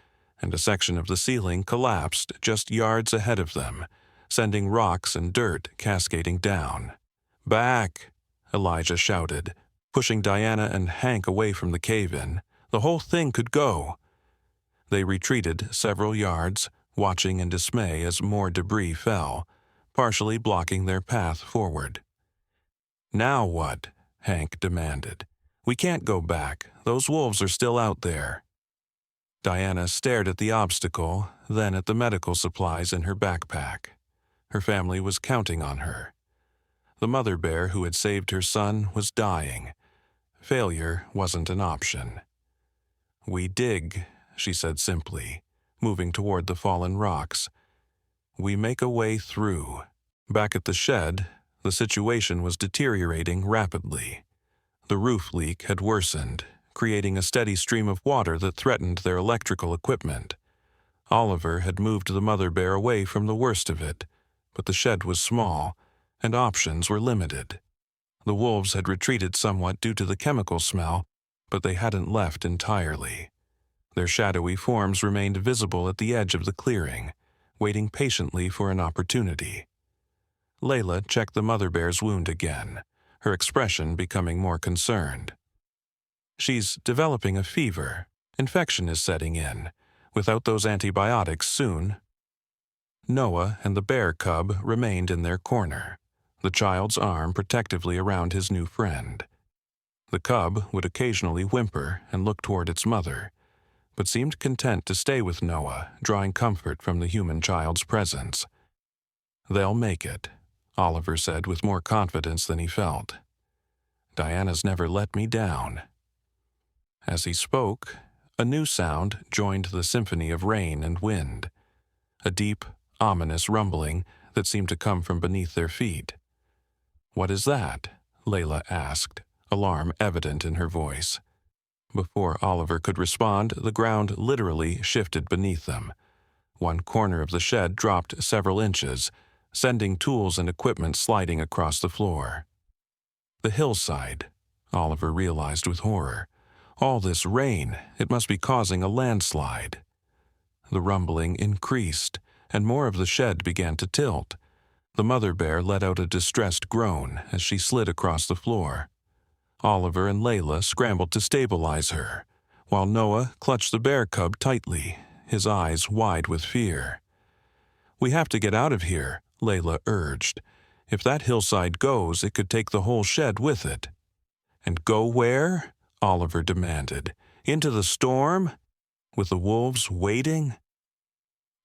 and a section of the ceiling collapsed just yards ahead of them, sending rocks and dirt cascading down. "Back!" Elijah shouted, pushing Diana and Hank away from the cave-in. The whole thing could go. They retreated several yards, watching in dismay as more debris fell, partially blocking their path forward. "Now what?" Hank demanded. "We can't go back. Those wolves are still out there." Diana stared at the obstacle, then at the medical supplies in her backpack. Her family was counting on her. The mother bear who had saved her son was dying. Failure wasn't an option. "We dig," she said simply, moving toward the fallen rocks. "We make a way through." Back at the shed, the situation was deteriorating rapidly. The roof leak had worsened, creating a steady stream of water that threatened their electrical equipment. Oliver had moved the mother bear away from the worst of it, but the shed was small, and options were limited. The wolves had retreated somewhat due to the chemical smell, but they hadn't left entirely. Their shadowy forms remained visible at the edge of the clearing, waiting patiently for an opportunity. Layla checked the mother bear's wound again, her expression becoming more concerned. "She's developing a fever. Infection is setting in. Without those antibiotics soon." Noah and the bear cub remained in their corner, the child's arm protectively around his new friend. The cub would occasionally whimper and look toward its mother, but seemed content to stay with Noah, drawing comfort from the human child's presence. "They'll make it," Oliver said with more confidence than he felt. "Diana's never let me down." As he spoke, a new sound joined the symphony of rain and wind, a deep, ominous rumbling that seemed to come from beneath their feet. "What is that?" Layla asked, alarm evident in her voice. Before Oliver could respond, the ground literally shifted beneath them. One corner of the shed dropped several inches, sending tools and equipment sliding across the floor. The hillside, Oliver realized with horror. All this rain, it must be causing a landslide. The rumbling increased, and more of the shed began to tilt. The mother bear let out a distressed groan as she slid across the floor. Oliver and Layla scrambled to stabilize her, while Noah clutched the bear cub tightly, his eyes wide with fear. "We have to get out of here," Layla urged. "If that hillside goes, it could take the whole shed with it." "And go where?" Oliver demanded. "Into the storm? With the wolves waiting?"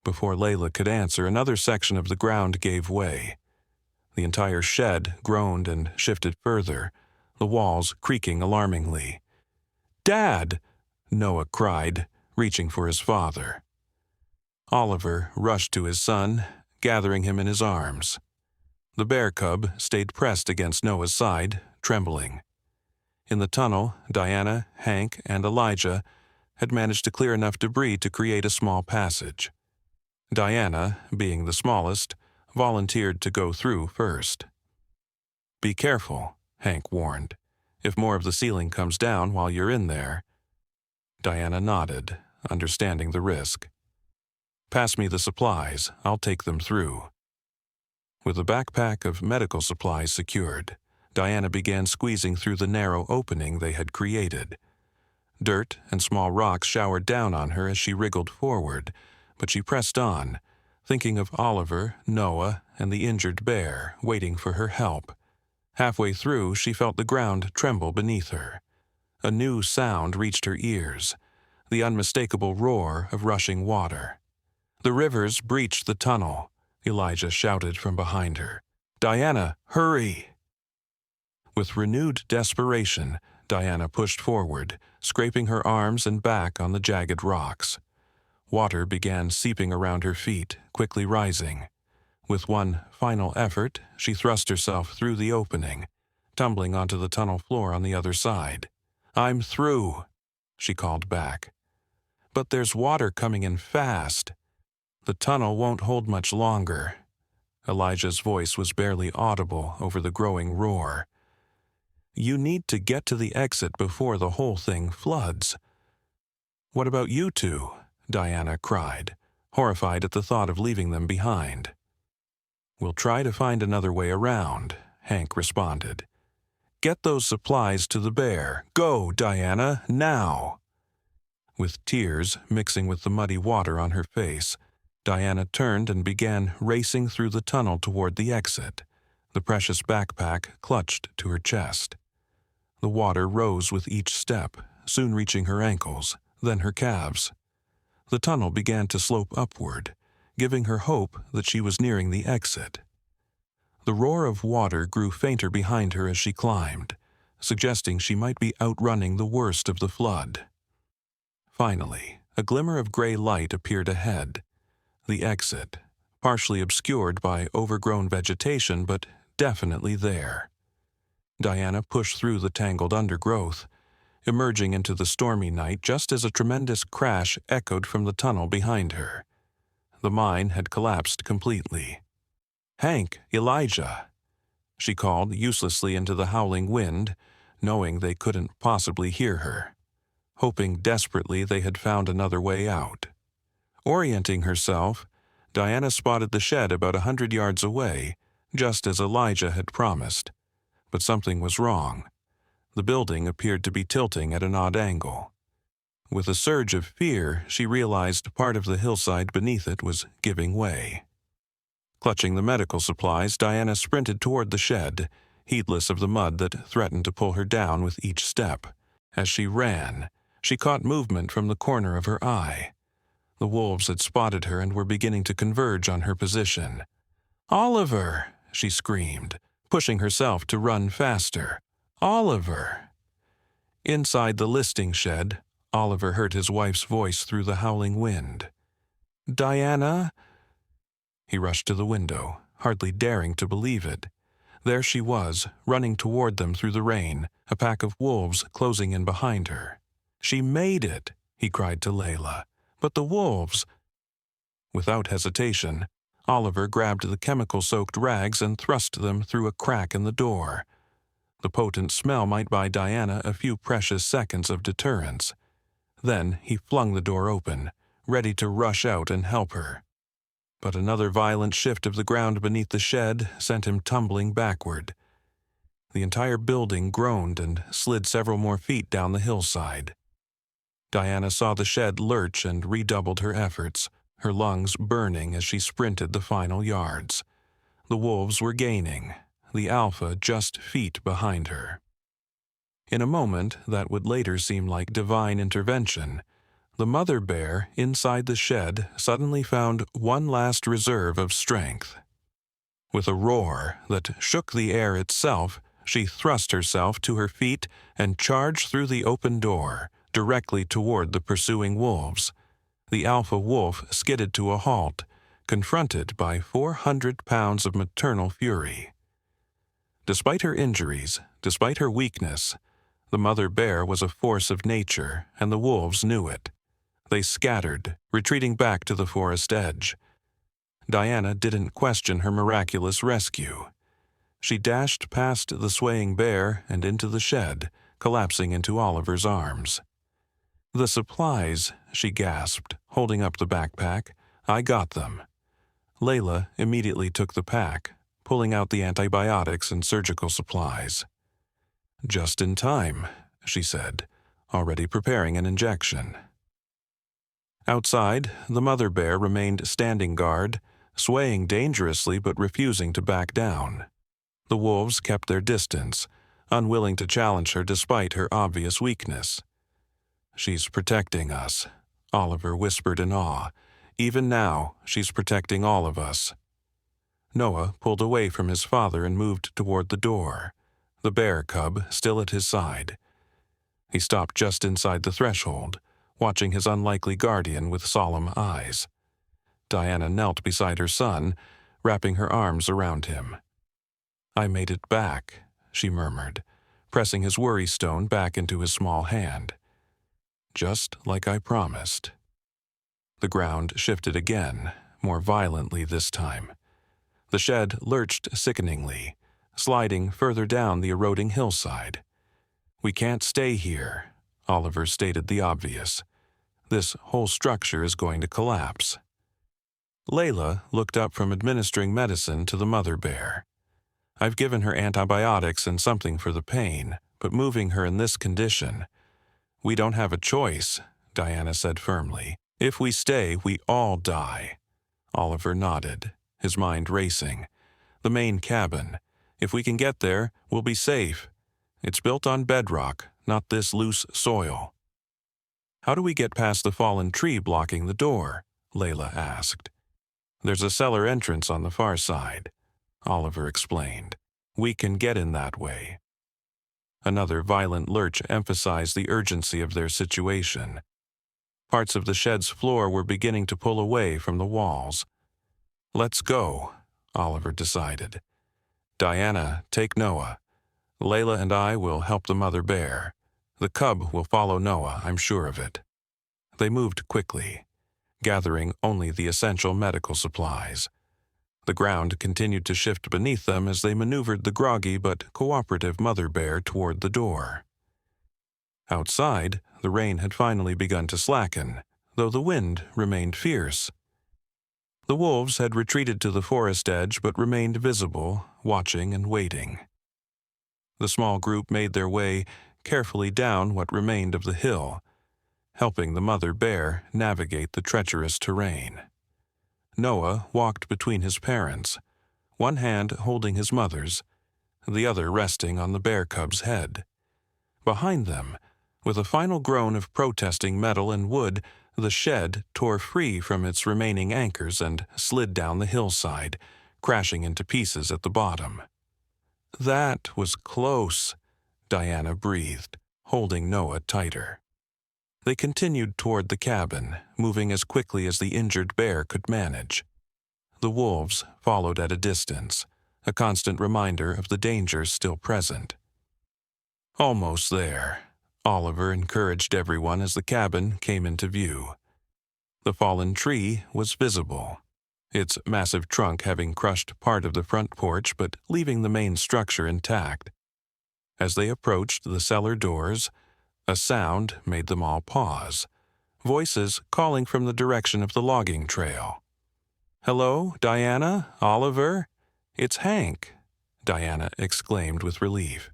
Before Layla could answer, another section of the ground gave way. The entire shed groaned and shifted further, the walls creaking alarmingly. "Dad!" Noah cried, reaching for his father. Oliver rushed to his son, gathering him in his arms. The bear cub stayed pressed against Noah's side, trembling. In the tunnel, Diana, Hank, and Elijah had managed to clear enough debris to create a small passage. Diana, being the smallest, volunteered to go through first. "Be careful," Hank warned. "If more of the ceiling comes down while you're in there." Diana nodded, understanding the risk. "Pass me the supplies. I'll take them through." With a backpack of medical supplies secured, Diana began squeezing through the narrow opening they had created. Dirt and small rocks showered down on her as she wriggled forward, but she pressed on, thinking of Oliver, Noah, and the injured bear waiting for her help. Halfway through, she felt the ground tremble beneath her. A new sound reached her ears, the unmistakable roar of rushing water. "The rivers breached the tunnel," Elijah shouted from behind her. "Diana, hurry!" With renewed desperation, Diana pushed forward, scraping her arms and back on the jagged rocks. Water began seeping around her feet, quickly rising. With one final effort, she thrust herself through the opening, tumbling onto the tunnel floor on the other side. "I'm through," she called back. "But there's water coming in fast. The tunnel won't hold much longer." Elijah's voice was barely audible over the growing roar. "You need to get to the exit before the whole thing floods." "What about you two?" Diana cried, horrified at the thought of leaving them behind. "We'll try to find another way around," Hank responded. "Get those supplies to the bear. Go, Diana, now!" With tears mixing with the muddy water on her face, Diana turned and began racing through the tunnel toward the exit, the precious backpack clutched to her chest. The water rose with each step, soon reaching her ankles, then her calves. The tunnel began to slope upward, giving her hope that she was nearing the exit. The roar of water grew fainter behind her as she climbed, suggesting she might be outrunning the worst of the flood. Finally, a glimmer of gray light appeared ahead. The exit, partially obscured by overgrown vegetation, but definitely there. Diana pushed through the tangled undergrowth, emerging into the stormy night just as a tremendous crash echoed from the tunnel behind her. The mine had collapsed completely. "Hank, Elijah!" she called uselessly into the howling wind, knowing they couldn't possibly hear her, hoping desperately they had found another way out. Orienting herself, Diana spotted the shed about 100 yards away, just as Elijah had promised. But something was wrong. The building appeared to be tilting at an odd angle. With a surge of fear, she realized part of the hillside beneath it was giving way. Clutching the medical supplies, Diana sprinted toward the shed, heedless of the mud that threatened to pull her down with each step. As she ran, she caught movement from the corner of her eye. The wolves had spotted her and were beginning to converge on her position. "Oliver!" she screamed, pushing herself to run faster. "Oliver!" Inside the listing shed, Oliver heard his wife's voice through the howling wind. "Diana?" He rushed to the window, hardly daring to believe it. There she was, running toward them through the rain, a pack of wolves closing in behind her. "She made it," he cried to Layla. "But the wolves—" Without hesitation, Oliver grabbed the chemical-soaked rags and thrust them through a crack in the door. The potent smell might buy Diana a few precious seconds of deterrence. Then he flung the door open, ready to rush out and help her. But another violent shift of the ground beneath the shed sent him tumbling backward. The entire building groaned and slid several more feet down the hillside. Diana saw the shed lurch and redoubled her efforts, her lungs burning as she sprinted the final yards. The wolves were gaining, the alpha just feet behind her. In a moment that would later seem like divine intervention, the mother bear inside the shed suddenly found one last reserve of strength. With a roar that shook the air itself, she thrust herself to her feet and charged through the open door, directly toward the pursuing wolves. The alpha wolf skidded to a halt, confronted by 400 pounds of maternal fury. Despite her injuries, despite her weakness, the mother bear was a force of nature, and the wolves knew it. They scattered, retreating back to the forest edge. Diana didn't question her miraculous rescue. She dashed past the swaying bear and into the shed, collapsing into Oliver's arms. "The supplies," she gasped, holding up the backpack. "I got them." Layla immediately took the pack, pulling out the antibiotics and surgical supplies. "Just in time," she said, already preparing an injection. Outside, the mother bear remained standing guard, swaying dangerously but refusing to back down. The wolves kept their distance, unwilling to challenge her despite her obvious weakness. "She's protecting us," Oliver whispered in awe. "Even now, she's protecting all of us." Noah pulled away from his father and moved toward the door, the bear cub still at his side. He stopped just inside the threshold, watching his unlikely guardian with solemn eyes. Diana knelt beside her son, wrapping her arms around him. "I made it back," she murmured, pressing his worry stone back into his small hand. "Just like I promised." The ground shifted again, more violently this time. The shed lurched sickeningly, sliding further down the eroding hillside. "We can't stay here," Oliver stated the obvious. "This whole structure is going to collapse." Layla looked up from administering medicine to the mother bear. "I've given her antibiotics and something for the pain, but moving her in this condition—" "We don't have a choice," Diana said firmly. "If we stay, we all die." Oliver nodded, his mind racing. "The main cabin. If we can get there, we'll be safe. It's built on bedrock, not this loose soil." "How do we get past the fallen tree blocking the door?" Layla asked. "There's a cellar entrance on the far side," Oliver explained. "We can get in that way." Another violent lurch emphasized the urgency of their situation. Parts of the shed's floor were beginning to pull away from the walls. "Let's go," Oliver decided. "Diana, take Noah. Layla and I will help the mother bear. The cub will follow Noah, I'm sure of it." They moved quickly, gathering only the essential medical supplies. The ground continued to shift beneath them as they maneuvered the groggy but cooperative mother bear toward the door. Outside, the rain had finally begun to slacken, though the wind remained fierce. The wolves had retreated to the forest edge but remained visible, watching and waiting. The small group made their way carefully down what remained of the hill, helping the mother bear navigate the treacherous terrain. Noah walked between his parents, one hand holding his mother's, the other resting on the bear cub's head. Behind them, with a final groan of protesting metal and wood, the shed tore free from its remaining anchors and slid down the hillside, crashing into pieces at the bottom. "That was close," Diana breathed, holding Noah tighter. They continued toward the cabin, moving as quickly as the injured bear could manage. The wolves followed at a distance, a constant reminder of the dangers still present. "Almost there," Oliver encouraged everyone as the cabin came into view. The fallen tree was visible, its massive trunk having crushed part of the front porch but leaving the main structure intact. As they approached the cellar doors, a sound made them all pause, voices calling from the direction of the logging trail. "Hello, Diana, Oliver? It's Hank," Diana exclaimed with relief.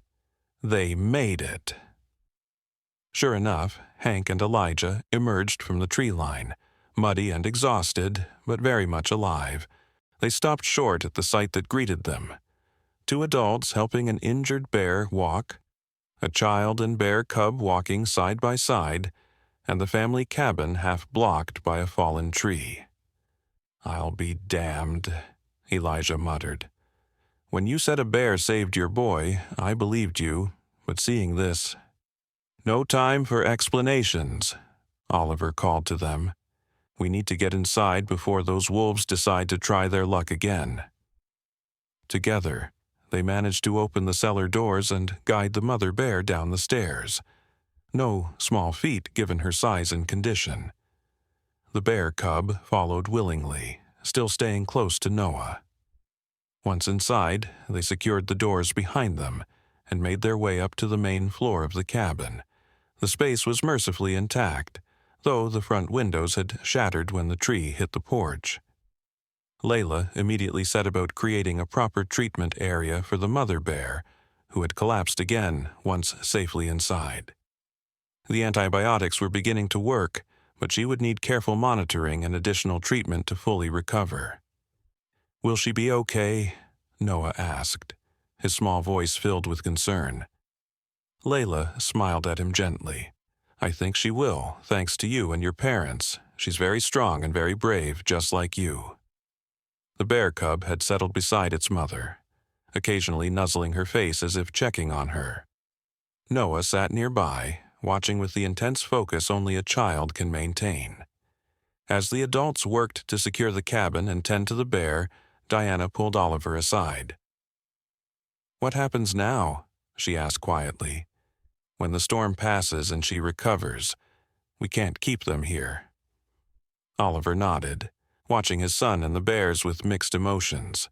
They made it. Sure enough, Hank and Elijah emerged from the tree line, muddy and exhausted, but very much alive. They stopped short at the sight that greeted them. Two adults helping an injured bear walk, a child and bear cub walking side by side, and the family cabin half blocked by a fallen tree. "I'll be damned," Elijah muttered. "When you said a bear saved your boy, I believed you, but seeing this—" "No time for explanations," Oliver called to them. "We need to get inside before those wolves decide to try their luck again." Together, they managed to open the cellar doors and guide the mother bear down the stairs. No small feat given her size and condition. The bear cub followed willingly, still staying close to Noah. Once inside, they secured the doors behind them and made their way up to the main floor of the cabin. The space was mercifully intact, though the front windows had shattered when the tree hit the porch. Layla immediately set about creating a proper treatment area for the mother bear, who had collapsed again once safely inside. The antibiotics were beginning to work, but she would need careful monitoring and additional treatment to fully recover. "Will she be okay?" Noah asked, his small voice filled with concern. Layla smiled at him gently. "I think she will, thanks to you and your parents. She's very strong and very brave, just like you." The bear cub had settled beside its mother, occasionally nuzzling her face as if checking on her. Noah sat nearby, watching with the intense focus only a child can maintain. As the adults worked to secure the cabin and tend to the bear, Diana pulled Oliver aside. "What happens now?" she asked quietly. "When the storm passes and she recovers, we can't keep them here." Oliver nodded, watching his son and the bears with mixed emotions.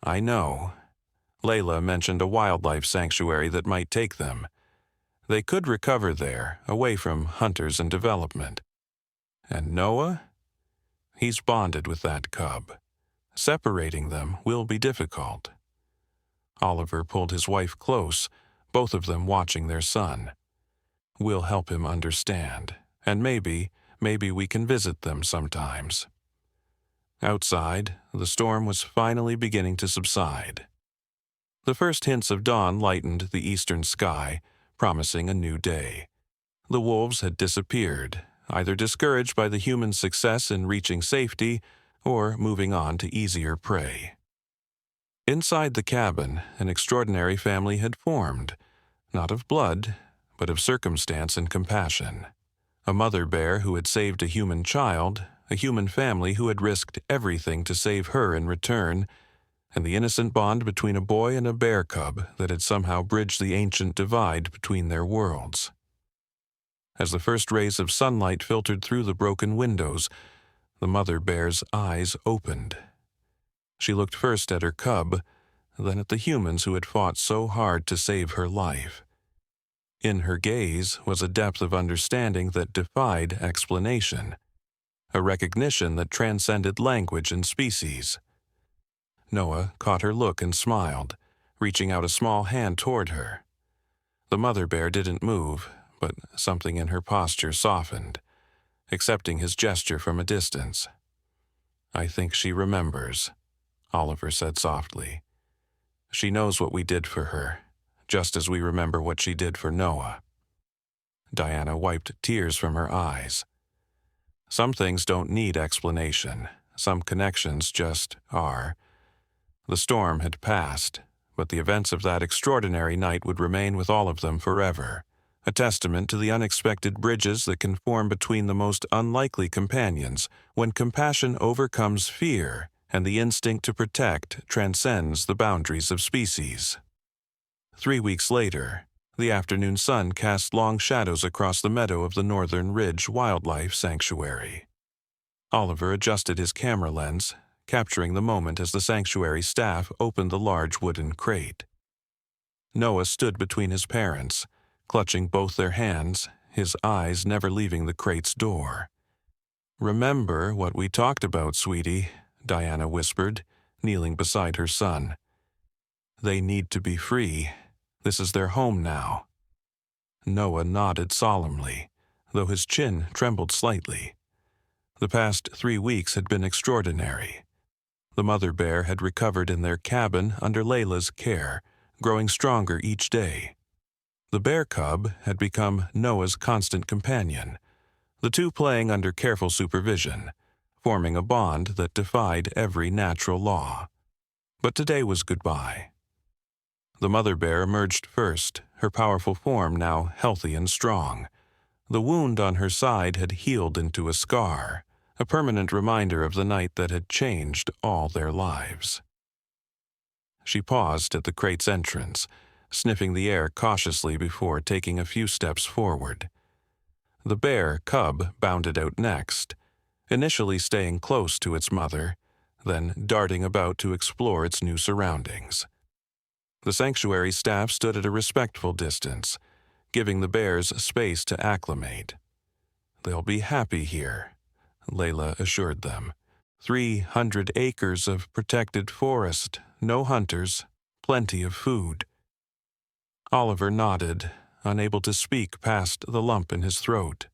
"I know. Layla mentioned a wildlife sanctuary that might take them. They could recover there, away from hunters and development. And Noah? He's bonded with that cub. Separating them will be difficult." Oliver pulled his wife close, both of them watching their son. "We'll help him understand, and maybe we can visit them sometimes." Outside, the storm was finally beginning to subside. The first hints of dawn lightened the eastern sky, promising a new day. The wolves had disappeared, either discouraged by the human success in reaching safety or moving on to easier prey. Inside the cabin, an extraordinary family had formed, not of blood, but of circumstance and compassion. A mother bear who had saved a human child, a human family who had risked everything to save her in return, and the innocent bond between a boy and a bear cub that had somehow bridged the ancient divide between their worlds. As the first rays of sunlight filtered through the broken windows, the mother bear's eyes opened. She looked first at her cub, then at the humans who had fought so hard to save her life. In her gaze was a depth of understanding that defied explanation, a recognition that transcended language and species. Noah caught her look and smiled, reaching out a small hand toward her. The mother bear didn't move, but something in her posture softened, accepting his gesture from a distance. "I think she remembers," Oliver said softly. "She knows what we did for her, just as we remember what she did for Noah." Diana wiped tears from her eyes. Some things don't need explanation. Some connections just are. The storm had passed, but the events of that extraordinary night would remain with all of them forever, a testament to the unexpected bridges that can form between the most unlikely companions when compassion overcomes fear and the instinct to protect transcends the boundaries of species. 3 weeks later, The afternoon sun cast long shadows across the meadow of the Northern Ridge Wildlife Sanctuary. Oliver adjusted his camera lens, capturing the moment as the sanctuary staff opened the large wooden crate. Noah stood between his parents, clutching both their hands, his eyes never leaving the crate's door. "Remember what we talked about, sweetie," Diana whispered, kneeling beside her son. "They need to be free. This is their home now." Noah nodded solemnly, though his chin trembled slightly. The past 3 weeks had been extraordinary. The mother bear had recovered in their cabin under Layla's care, growing stronger each day. The bear cub had become Noah's constant companion, the two playing under careful supervision, forming a bond that defied every natural law. But today was goodbye. The mother bear emerged first, her powerful form now healthy and strong. The wound on her side had healed into a scar, a permanent reminder of the night that had changed all their lives. She paused at the crate's entrance, sniffing the air cautiously before taking a few steps forward. The bear cub bounded out next, initially staying close to its mother, then darting about to explore its new surroundings. The sanctuary staff stood at a respectful distance, giving the bears space to acclimate. "They'll be happy here," Layla assured them. 300 acres of protected forest, no hunters, plenty of food. Oliver nodded, unable to speak past the lump in his throat.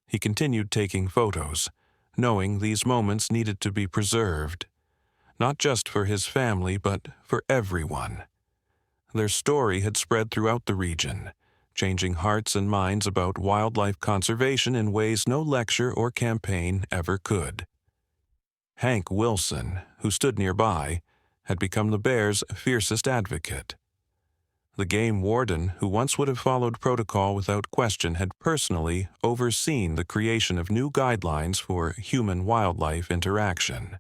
He continued taking photos, knowing these moments needed to be preserved, not just for his family but for everyone. Their story had spread throughout the region, changing hearts and minds about wildlife conservation in ways no lecture or campaign ever could. Hank Wilson, who stood nearby, had become the bear's fiercest advocate. The game warden, who once would have followed protocol without question, had personally overseen the creation of new guidelines for human-wildlife interaction.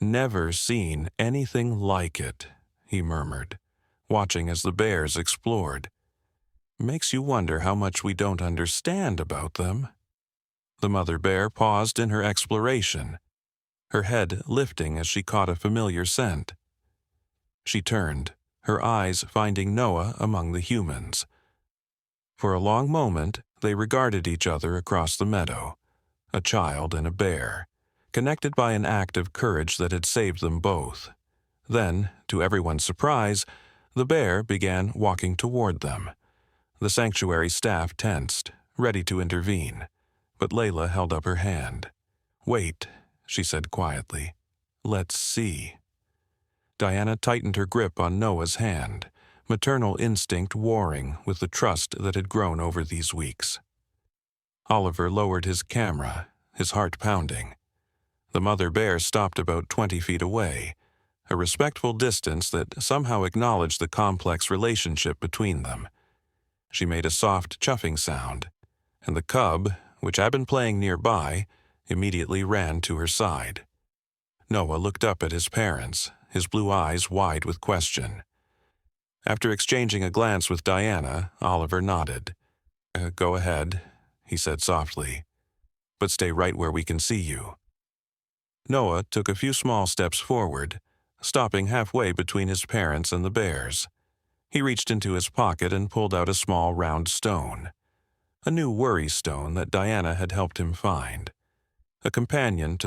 "Never seen anything like it," he murmured, watching as the bears explored. "Makes you wonder how much we don't understand about them." The mother bear paused in her exploration, her head lifting as she caught a familiar scent. She turned, her eyes finding Noah among the humans. For a long moment, they regarded each other across the meadow, a child and a bear, connected by an act of courage that had saved them both. Then, to everyone's surprise, the bear began walking toward them. The sanctuary staff tensed, ready to intervene, but Layla held up her hand. "Wait," she said quietly. "Let's see." Diana tightened her grip on Noah's hand, maternal instinct warring with the trust that had grown over these weeks. Oliver lowered his camera, his heart pounding. The mother bear stopped about 20 feet away, a respectful distance that somehow acknowledged the complex relationship between them. She made a soft chuffing sound, and the cub, which had been playing nearby, immediately ran to her side. Noah looked up at his parents, his blue eyes wide with question. After exchanging a glance with Diana, Oliver nodded. "Go ahead," he said softly, "but stay right where we can see you." Noah took a few small steps forward, stopping halfway between his parents and the bears. He reached into his pocket and pulled out a small round stone, a new worry stone that Diana had helped him find, a companion to